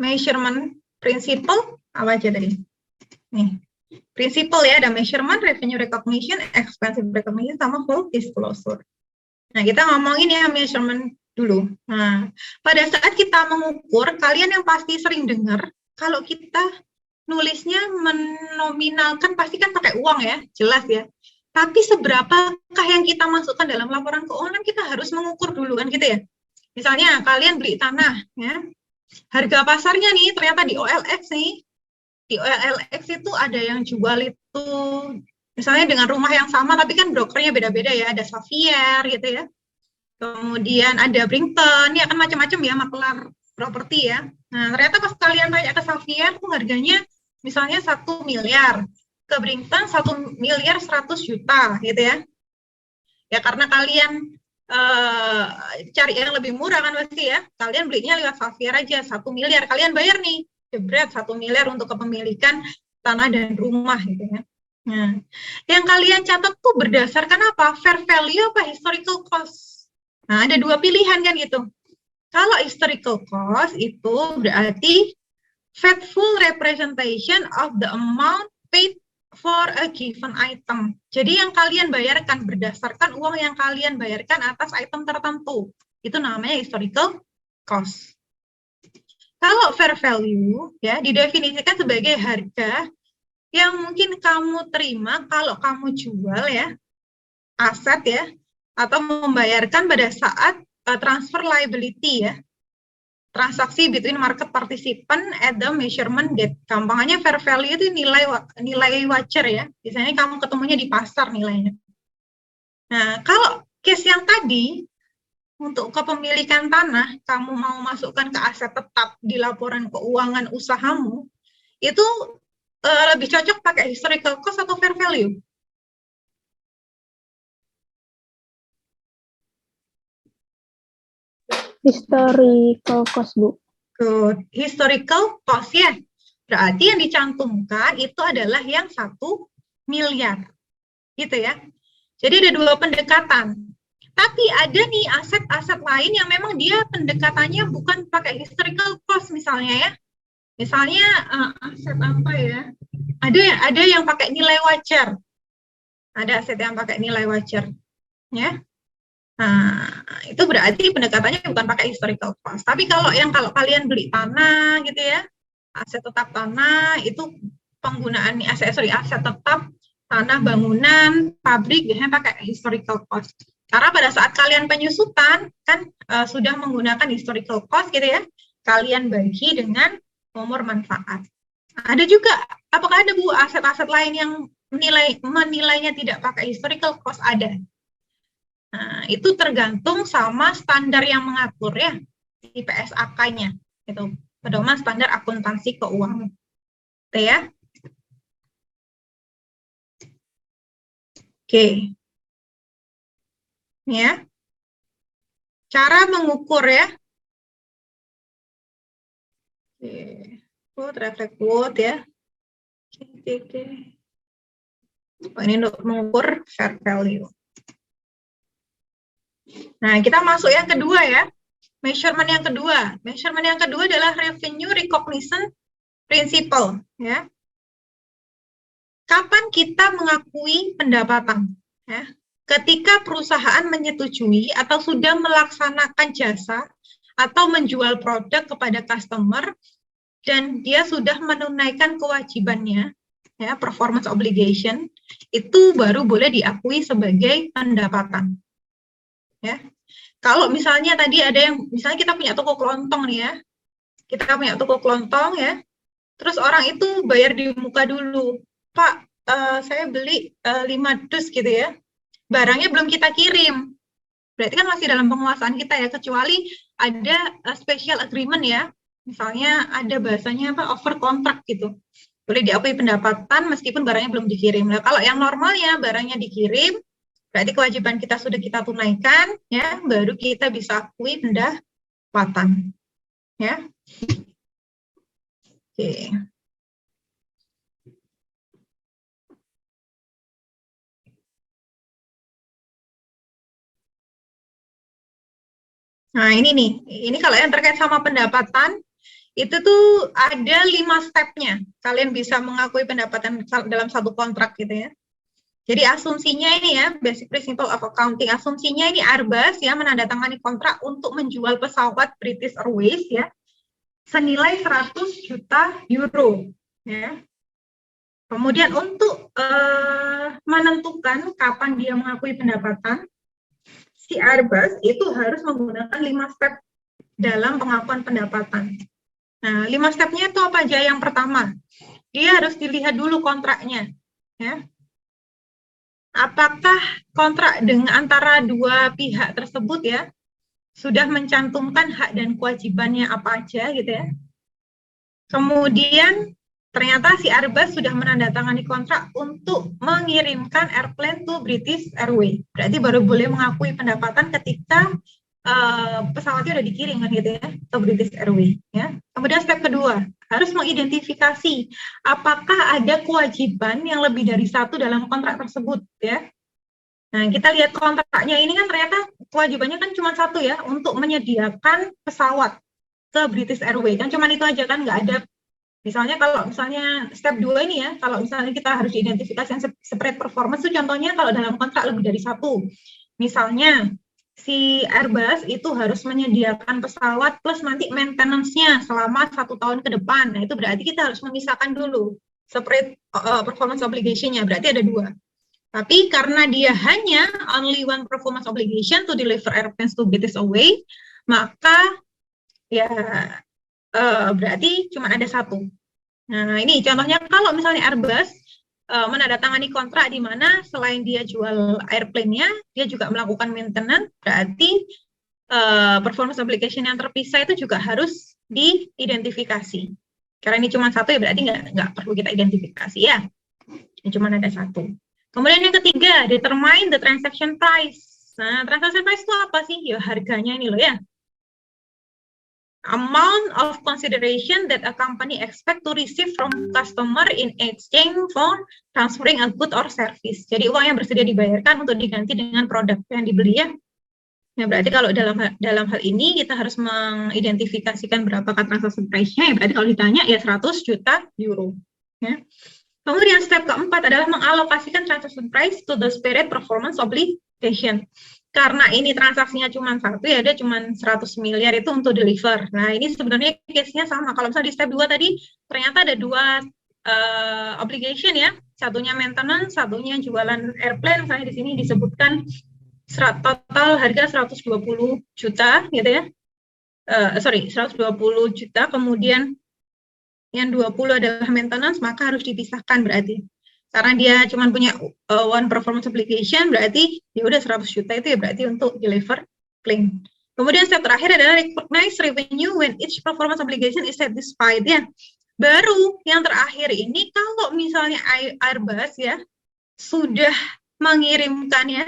measurement principle, apa aja tadi? Nih, principle ya, ada measurement, revenue recognition, expense recognition, sama full disclosure. Nah, kita ngomongin ya measurement dulu. Nah, pada saat kita mengukur, kalian yang pasti sering dengar, kalau kita nulisnya menominalkan pasti kan pakai uang ya, jelas ya. Tapi seberapakah yang kita masukkan dalam laporan keuangan, kita harus mengukur dulu kan gitu ya. Misalnya kalian beli tanah ya, harga pasarnya nih ternyata di OLX nih. Di OLX itu ada yang jual itu misalnya dengan rumah yang sama tapi kan brokernya beda-beda ya, ada Xavier gitu ya. Kemudian ada Brinkton, ya kan macam-macam ya maklar properti ya. Nah, ternyata pas kalian tanya ke Xavier tuh harganya misalnya 1 miliar. Ke Brinkton 1 miliar 100 juta gitu ya. Ya karena kalian cari yang lebih murah kan pasti ya. Kalian belinya lewat Xavier aja 1 miliar. Kalian bayar nih, jebret 1 miliar untuk kepemilikan tanah dan rumah gitu ya. Nah, yang kalian catat tuh berdasarkan apa? Fair value apa historical cost? Nah, ada 2 pilihan kan gitu. Kalau historical cost itu berarti faithful representation of the amount paid for a given item. Jadi yang kalian bayarkan berdasarkan uang yang kalian bayarkan atas item tertentu. Itu namanya historical cost. Kalau fair value ya didefinisikan sebagai harga yang mungkin kamu terima kalau kamu jual ya aset ya, atau membayarkan pada saat transfer liability ya, transaksi between market participant at the measurement date. Gampangnya fair value itu nilai wajar ya, biasanya kamu ketemunya di pasar nilainya. Nah, kalau case yang tadi untuk kepemilikan tanah, kamu mau masukkan ke aset tetap di laporan keuangan usahamu, itu lebih cocok pakai historical cost atau fair value? Historical cost, Bu. Good. Historical cost ya. Berarti yang dicantumkan itu adalah yang 1 miliar. Gitu ya. Jadi ada dua pendekatan. Tapi ada nih aset-aset lain yang memang dia pendekatannya bukan pakai historical cost misalnya ya. Misalnya aset apa ya? Ada yang pakai nilai wajar. Ada aset yang pakai nilai wajar. Ya. Nah, itu berarti pendekatannya bukan pakai historical cost. Tapi kalau kalian beli tanah gitu ya, aset tetap tanah itu penggunaan aset tetap tanah, bangunan, pabrik biasanya pakai historical cost. Karena pada saat kalian penyusutan kan sudah menggunakan historical cost gitu ya, kalian bagi dengan nomor manfaat. Ada juga, apakah ada Bu aset-aset lain yang menilainya tidak pakai historical cost? Ada. Nah, itu tergantung sama standar yang mengatur ya, di PSAK-nya. Itu pedoman standar akuntansi keuangan. Oke ya. Oke. Ya. Cara mengukur ya. Oke. Quote, reflect quote ya. Oke. Ini untuk mengukur fair value. Nah, kita masuk yang kedua ya. Measurement yang kedua. Measurement yang kedua adalah revenue recognition principle ya. Kapan kita mengakui pendapatan? Ya. Ketika perusahaan menyetujui atau sudah melaksanakan jasa atau menjual produk kepada customer dan dia sudah menunaikan kewajibannya, ya, performance obligation, itu baru boleh diakui sebagai pendapatan. Ya. Kalau misalnya tadi ada yang, misalnya kita punya toko kelontong nih ya, kita punya toko kelontong ya, terus orang itu bayar di muka dulu, Pak, saya beli 5 dus gitu ya, barangnya belum kita kirim, berarti kan masih dalam penguasaan kita ya, kecuali ada special agreement ya, misalnya ada bahasanya apa, over contract gitu, boleh diakui pendapatan meskipun barangnya belum dikirim. Nah, kalau yang normalnya barangnya dikirim, berarti kewajiban kita sudah kita tunaikan, ya, baru kita bisa akui pendapatan, ya. Oke. Nah, ini nih, ini kalau yang terkait sama pendapatan, itu tuh ada 5 stepnya. Kalian bisa mengakui pendapatan dalam satu kontrak gitu ya. Jadi asumsinya ini ya, basic principle of accounting, asumsinya ini Airbus ya menandatangani kontrak untuk menjual pesawat British Airways ya, senilai 100 juta euro ya. Kemudian untuk menentukan kapan dia mengakui pendapatan, si Airbus itu harus menggunakan 5 step dalam pengakuan pendapatan. Nah, 5 stepnya itu apa aja? Yang pertama, dia harus dilihat dulu kontraknya. Ya. Apakah kontrak dengan antara dua pihak tersebut ya sudah mencantumkan hak dan kewajibannya apa aja gitu ya. Kemudian ternyata si Airbus sudah menandatangani kontrak untuk mengirimkan airplane to British Airways. Berarti baru boleh mengakui pendapatan ketika pesawatnya udah dikirim kan gitu ya, ke British Airways ya. Kemudian step kedua, harus mengidentifikasi apakah ada kewajiban yang lebih dari satu dalam kontrak tersebut ya. Nah, kita lihat kontraknya ini kan ternyata kewajibannya kan cuma satu ya, untuk menyediakan pesawat ke British Airways. Kan cuma itu aja kan, nggak ada. Misalnya kalau misalnya step 2 ini ya, kalau misalnya kita harus identifikasi yang separate performance itu contohnya kalau dalam kontrak lebih dari satu. Misalnya si Airbus itu harus menyediakan pesawat plus nanti maintenance-nya selama 1 tahun ke depan. Nah, itu berarti kita harus memisahkan dulu separate performance obligation-nya, berarti ada 2. Tapi karena dia hanya only one performance obligation to deliver airplanes to British Airways, maka ya berarti cuma ada satu. Nah, ini contohnya kalau misalnya Airbus menandatangani kontrak di mana selain dia jual airplane-nya, dia juga melakukan maintenance, berarti performance obligation yang terpisah itu juga harus diidentifikasi. Karena ini cuma satu ya berarti nggak perlu kita identifikasi ya. Ini cuma ada satu. Kemudian yang ketiga, determine the transaction price. Nah, transaction price itu apa sih? Ya harganya ini loh ya. Amount of consideration that a company expect to receive from customer in exchange for transferring a good or service. Jadi uang yang bersedia dibayarkan untuk diganti dengan produk yang dibeli ya. Ya berarti kalau dalam hal ini kita harus mengidentifikasikan berapa transaction price-nya. Ya berarti kalau ditanya ya 100 juta euro. Ya. Kemudian step keempat adalah mengalokasikan transaction price to the spirit performance obligation. Karena ini transaksinya cuma satu, ya ada cuma 100 miliar itu untuk deliver. Nah, ini sebenarnya case-nya sama. Kalau misalnya di step 2 tadi, ternyata ada dua obligation ya. Satunya maintenance, satunya jualan airplane. Misalnya di sini disebutkan total harga 120 juta, gitu ya. 120 juta, kemudian yang 20 adalah maintenance, maka harus dipisahkan berarti. Karena dia cuma punya one performance obligation, berarti ya udah 100 juta itu ya berarti untuk deliver claim. Kemudian step terakhir adalah recognize revenue when each performance obligation is satisfied ya. Baru yang terakhir ini kalau misalnya Airbus ya sudah mengirimkan ya.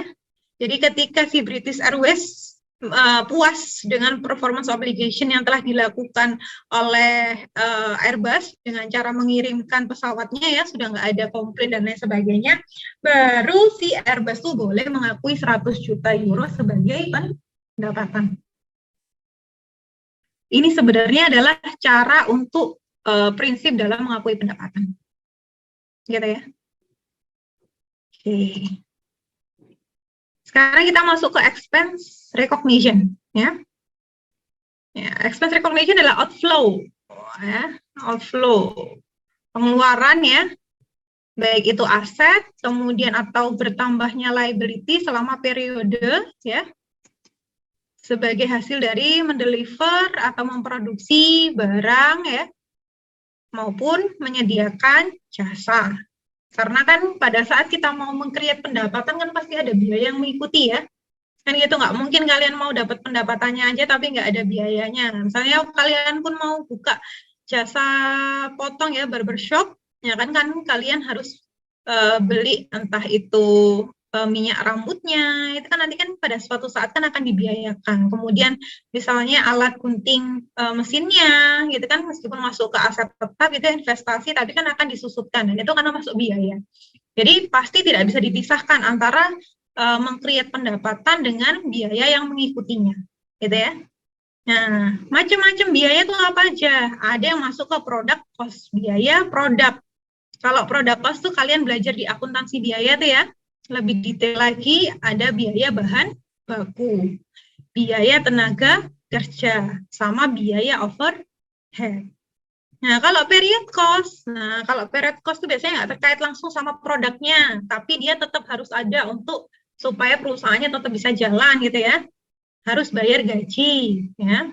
Jadi ketika si British Airways puas dengan performance obligation yang telah dilakukan oleh Airbus dengan cara mengirimkan pesawatnya ya, sudah nggak ada komplain dan lain sebagainya, baru si Airbus tuh boleh mengakui 100 juta euro sebagai pendapatan. Ini sebenarnya adalah cara untuk prinsip dalam mengakui pendapatan. Gitu ya. Oke. Sekarang kita masuk ke expense recognition, ya. Ya, expense recognition adalah outflow, ya, outflow, pengeluaran ya, baik itu aset, kemudian atau bertambahnya liability selama periode, ya, sebagai hasil dari mendeliver atau memproduksi barang, ya, maupun menyediakan jasa. Karena kan pada saat kita mau meng-create pendapatan kan pasti ada biaya yang mengikuti ya. Kan gitu, nggak mungkin kalian mau dapat pendapatannya aja tapi nggak ada biayanya. Misalnya kalian pun mau buka jasa potong ya, barbershop, ya kan kalian harus beli entah itu minyak rambutnya, itu kan nanti kan pada suatu saat kan akan dibiayakan. Kemudian misalnya alat gunting mesinnya, gitu kan meskipun masuk ke aset tetap itu investasi, tapi kan akan disusutkan dan itu karena masuk biaya. Jadi pasti tidak bisa dipisahkan antara meng-create pendapatan dengan biaya yang mengikutinya, gitu ya. Nah, macam-macam biaya itu apa aja? Ada yang masuk ke produk cost, biaya produk. Kalau produk cost tuh kalian belajar di akuntansi biaya tuh ya. Lebih detail lagi ada biaya bahan baku, biaya tenaga kerja, sama biaya overhead. Nah, kalau period cost itu biasanya nggak terkait langsung sama produknya, tapi dia tetap harus ada untuk supaya perusahaannya tetap bisa jalan gitu ya. Harus bayar gaji, ya.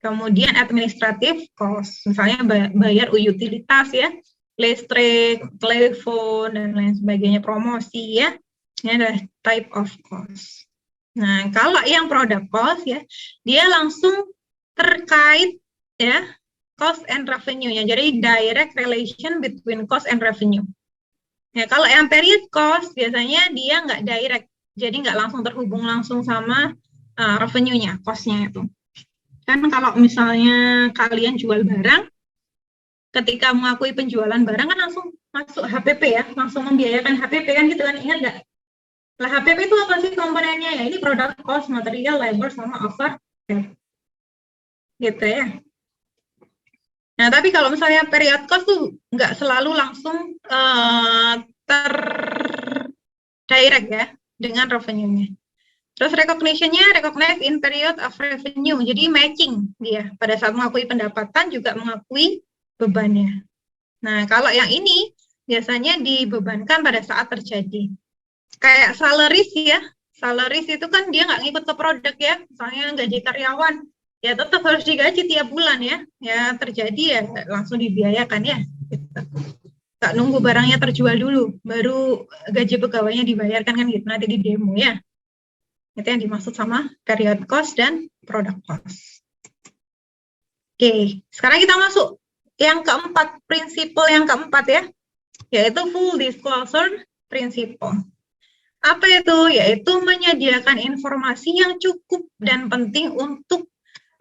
Kemudian administrative cost, misalnya bayar utilitas ya, listrik, telepon, dan lain sebagainya, promosi ya. Ini adalah type of cost. Nah, kalau yang product cost ya, dia langsung terkait ya, cost and revenue-nya. Jadi direct relation between cost and revenue. Ya, kalau yang period cost biasanya dia nggak direct, jadi nggak langsung terhubung langsung sama revenue-nya, cost-nya itu. Kan kalau misalnya kalian jual barang, ketika mengakui penjualan barang kan langsung masuk HPP ya, langsung membiayakan HPP kan gitu kan, ingat nggak? Lah HPP itu apa sih komponennya ya? Ini product cost, material, labor, sama overhead. Gitu ya. Nah, tapi kalau misalnya period cost tuh nggak selalu langsung direct ya dengan revenue-nya. Terus recognition-nya, recognize in period of revenue. Jadi matching dia. Pada saat mengakui pendapatan juga mengakui bebannya. Nah, kalau yang ini biasanya dibebankan pada saat terjadi. Kayak salaries ya. Salaries itu kan dia nggak ngikut ke produk ya. Misalnya gaji karyawan. Ya tetap harus digaji tiap bulan ya. Ya terjadi ya langsung dibiayakan ya. Gitu. Nggak nunggu barangnya terjual dulu. Baru gaji pegawainya dibayarkan kan gitu. Nanti di demo ya. Itu yang dimaksud sama period cost dan product cost. Oke, sekarang kita masuk yang keempat, prinsipal yang keempat ya, yaitu full disclosure principle. Apa itu? Yaitu menyediakan informasi yang cukup dan penting untuk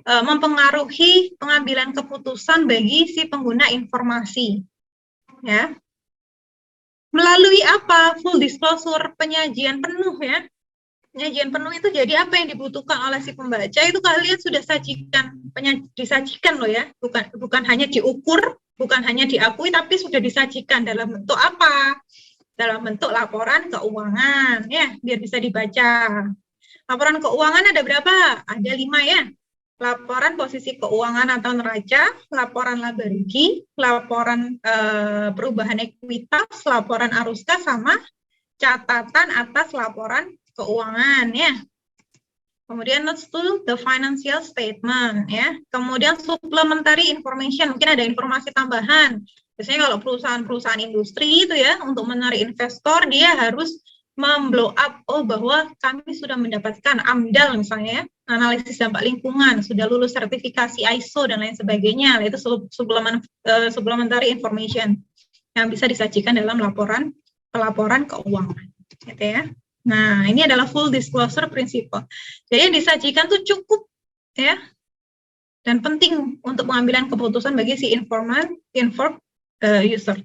mempengaruhi pengambilan keputusan bagi si pengguna informasi. Ya. Melalui apa? Full disclosure, penyajian penuh ya. Penyajian penuh itu jadi apa yang dibutuhkan oleh si pembaca itu kalian sudah sajikan, disajikan loh ya, bukan hanya diukur, bukan hanya diakui, tapi sudah disajikan dalam bentuk apa? Dalam bentuk laporan keuangan ya, biar bisa dibaca. Laporan keuangan ada berapa? Ada 5 ya. Laporan posisi keuangan atau neraca, laporan laba rugi, laporan perubahan ekuitas, laporan arus kas, sama catatan atas laporan keuangan ya. Kemudian notes to the financial statement ya. Kemudian supplementary information, mungkin ada informasi tambahan. Biasanya kalau perusahaan-perusahaan industri itu ya, untuk menarik investor dia harus memblow up, oh bahwa kami sudah mendapatkan AMDAL misalnya ya, analisis dampak lingkungan, sudah lulus sertifikasi ISO dan lain sebagainya. Itu supplementary information yang bisa disajikan dalam pelaporan keuangan. Gitu ya. Nah, ini adalah full disclosure principle. Jadi yang disajikan tuh cukup ya dan penting untuk pengambilan keputusan bagi si informed user.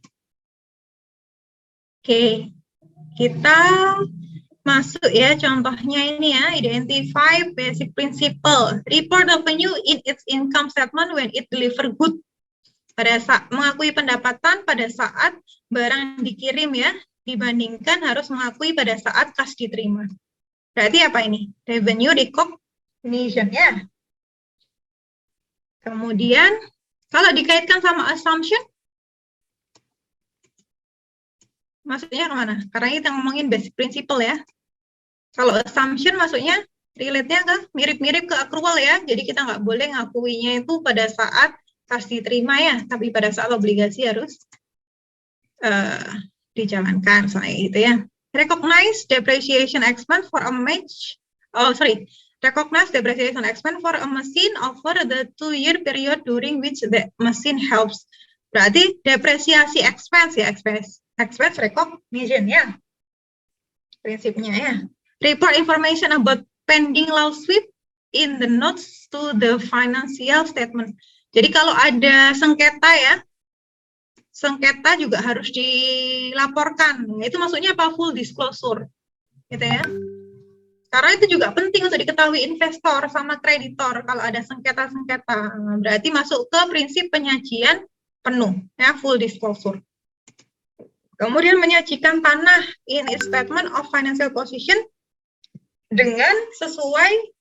Oke, kita masuk ya contohnya ini ya, identify basic principle. Report revenue in its income statement when it deliver good. Pada saat mengakui pendapatan pada saat barang dikirim ya, dibandingkan harus mengakui pada saat kas diterima. Berarti apa ini? Revenue recognition ya. Kemudian kalau dikaitkan sama assumption, maksudnya kemana? Karena kita ngomongin basic principle ya. Kalau assumption maksudnya relate-nya ke mirip-mirip ke accrual ya. Jadi kita nggak boleh ngakuinya itu pada saat kas diterima ya, tapi pada saat obligasi harus dijalankan soalnya gitu ya. Recognize depreciation expense for a recognize depreciation expense for a machine over the 2-year period during which the machine helps. Berarti depresiasi expense ya, expense recognition ya. Prinsipnya ya. Report information about pending lawsuit in the notes to the financial statement. Jadi kalau ada sengketa ya, sengketa juga harus dilaporkan. Itu maksudnya apa? Full disclosure. Gitu ya. Karena itu juga penting untuk diketahui investor sama kreditor kalau ada sengketa-sengketa. Berarti masuk ke prinsip penyajian penuh, ya, full disclosure. Kemudian menyajikan tanah in its statement of financial position dengan sesuai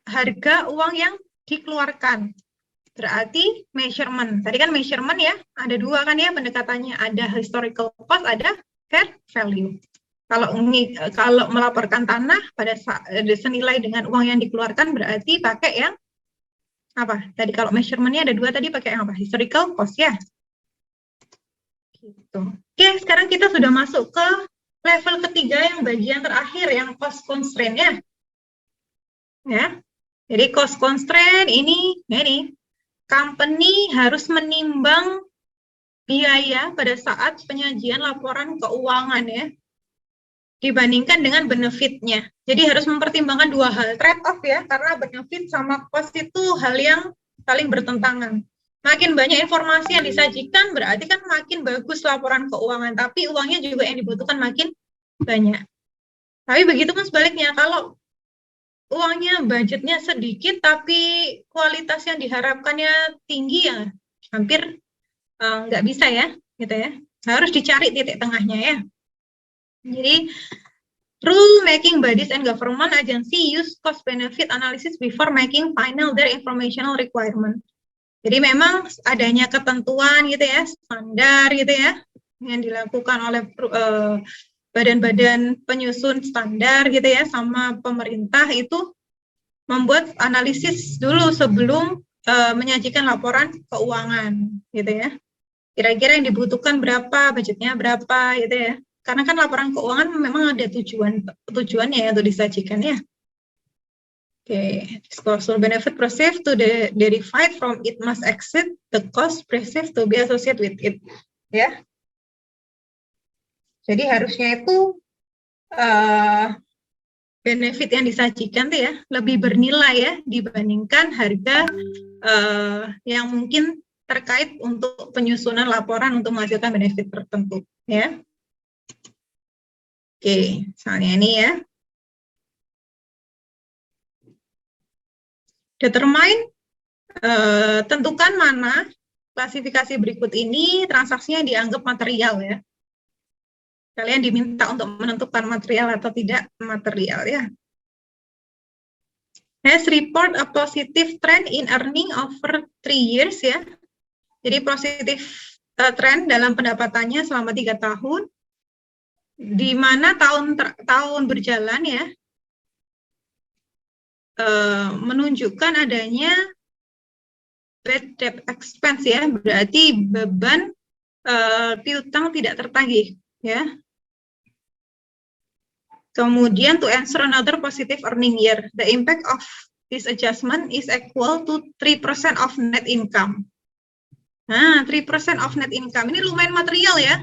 harga uang yang dikeluarkan. Berarti measurement. Tadi kan measurement ya, ada dua kan ya pendekatannya, ada historical cost, ada fair value. Kalau melaporkan tanah pada senilai dengan uang yang dikeluarkan berarti pakai yang apa? Tadi kalau measurement-nya ada dua, tadi pakai yang apa? Historical cost ya. Gitu. Oke, sekarang kita sudah masuk ke level ketiga yang bagian terakhir yang cost constraint ya. Jadi cost constraint ini company harus menimbang biaya pada saat penyajian laporan keuangan ya, dibandingkan dengan benefitnya. Jadi harus mempertimbangkan dua hal, trade-off ya, karena benefit sama cost itu hal yang saling bertentangan. Makin banyak informasi yang disajikan, berarti kan makin bagus laporan keuangan, tapi uangnya juga yang dibutuhkan makin banyak. Tapi begitu pun sebaliknya, kalau uangnya, budgetnya sedikit, tapi kualitas yang diharapkannya tinggi ya, hampir nggak bisa ya, gitu ya. Harus dicari titik tengahnya ya. Jadi, rule making bodies and government agency use cost benefit analysis before making final their informational requirement. Jadi memang adanya ketentuan gitu ya, standar gitu ya, yang dilakukan oleh badan-badan penyusun standar gitu ya, sama pemerintah itu membuat analisis dulu sebelum menyajikan laporan keuangan gitu ya. Kira-kira yang dibutuhkan berapa, budgetnya berapa gitu ya. Karena kan laporan keuangan memang ada tujuannya ya untuk disajikan ya. This cost or benefit perceived to derived from it must exceed the cost perceived to be associated with it. Ya. Jadi harusnya itu benefit yang disajikan tuh ya lebih bernilai ya dibandingkan harga yang mungkin terkait untuk penyusunan laporan untuk menghasilkan benefit tertentu ya. Oke, misalnya ini ya. Determine, tentukan mana klasifikasi berikut ini transaksinya dianggap material ya. Kalian diminta untuk menentukan material atau tidak material ya. Has report a positive trend in earning over 3 years ya. Jadi positif trend dalam pendapatannya selama 3 tahun. Di mana tahun berjalan ya menunjukkan adanya bad debt expense ya, berarti beban piutang tidak tertagih ya. Kemudian to answer another positive earning year, the impact of this adjustment is equal to 3% of net income. Nah, 3% of net income ini lumayan material ya.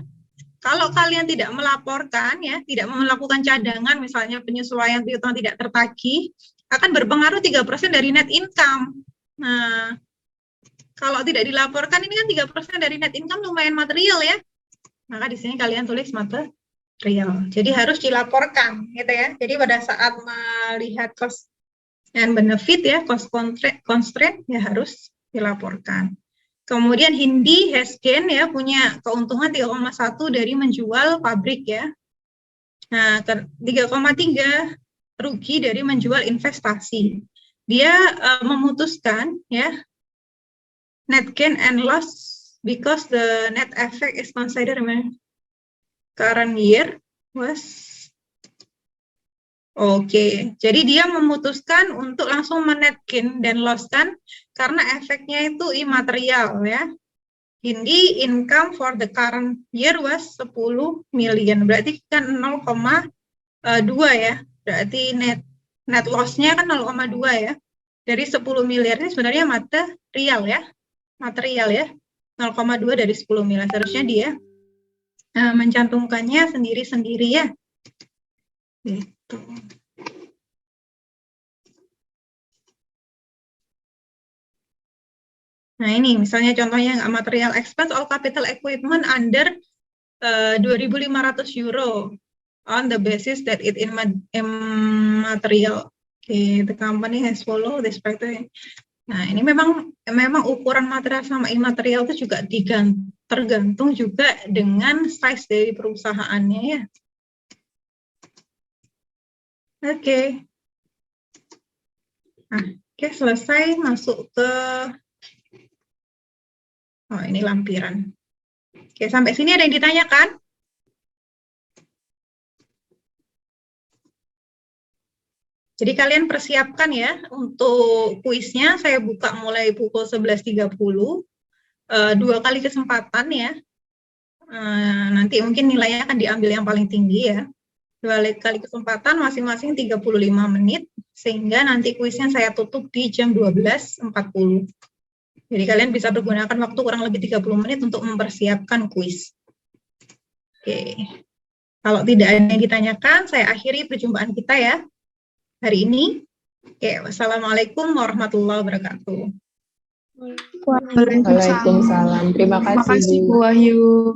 Kalau kalian tidak melaporkan ya, tidak melakukan cadangan misalnya penyesuaian piutang tidak tertagih, akan berpengaruh 3% dari net income. Nah, kalau tidak dilaporkan ini kan 3% dari net income lumayan material ya. Maka di sini kalian tulis material. Jadi harus dilaporkan gitu ya. Jadi pada saat melihat cost and benefit ya, cost constraint ya harus dilaporkan. Kemudian Hindi has gain ya, punya keuntungan 3,1 dari menjual pabrik ya. Nah, 3,3 rugi dari menjual investasi. Dia memutuskan ya net gain and loss because the net effect is considered current year was jadi dia memutuskan untuk langsung men-net gain dan loss kan karena efeknya itu imaterial ya. Hindi income for the current year was 10 million, berarti kan 0,2 ya. Berarti net loss-nya kan 0,2 ya. Dari 10 miliar ini sebenarnya material ya. Material ya. 0,2 dari 10 miliar. Seharusnya dia mencantumkannya sendiri-sendiri ya. Gitu. Nah ini misalnya contohnya material expense all capital equipment under 2.500 euro on the basis that it immaterial. The company has followed this practice. Nah ini memang ukuran material sama imaterial itu juga tergantung juga dengan size dari perusahaannya ya. Nah, selesai masuk ke ini lampiran. Sampai sini ada yang ditanyakan? Jadi kalian persiapkan ya untuk kuisnya. Saya buka mulai pukul 11.30. 2 kali kesempatan ya. Nanti mungkin nilainya akan diambil yang paling tinggi ya. 2 kali kesempatan masing-masing 35 menit, sehingga nanti kuisnya saya tutup di jam 12.40. Jadi kalian bisa menggunakan waktu kurang lebih 30 menit untuk mempersiapkan kuis. Kalau tidak ada yang ditanyakan, saya akhiri perjumpaan kita ya hari ini. Wassalamualaikum warahmatullahi wabarakatuh. Waalaikumsalam. Terima kasih Bu Wahyu.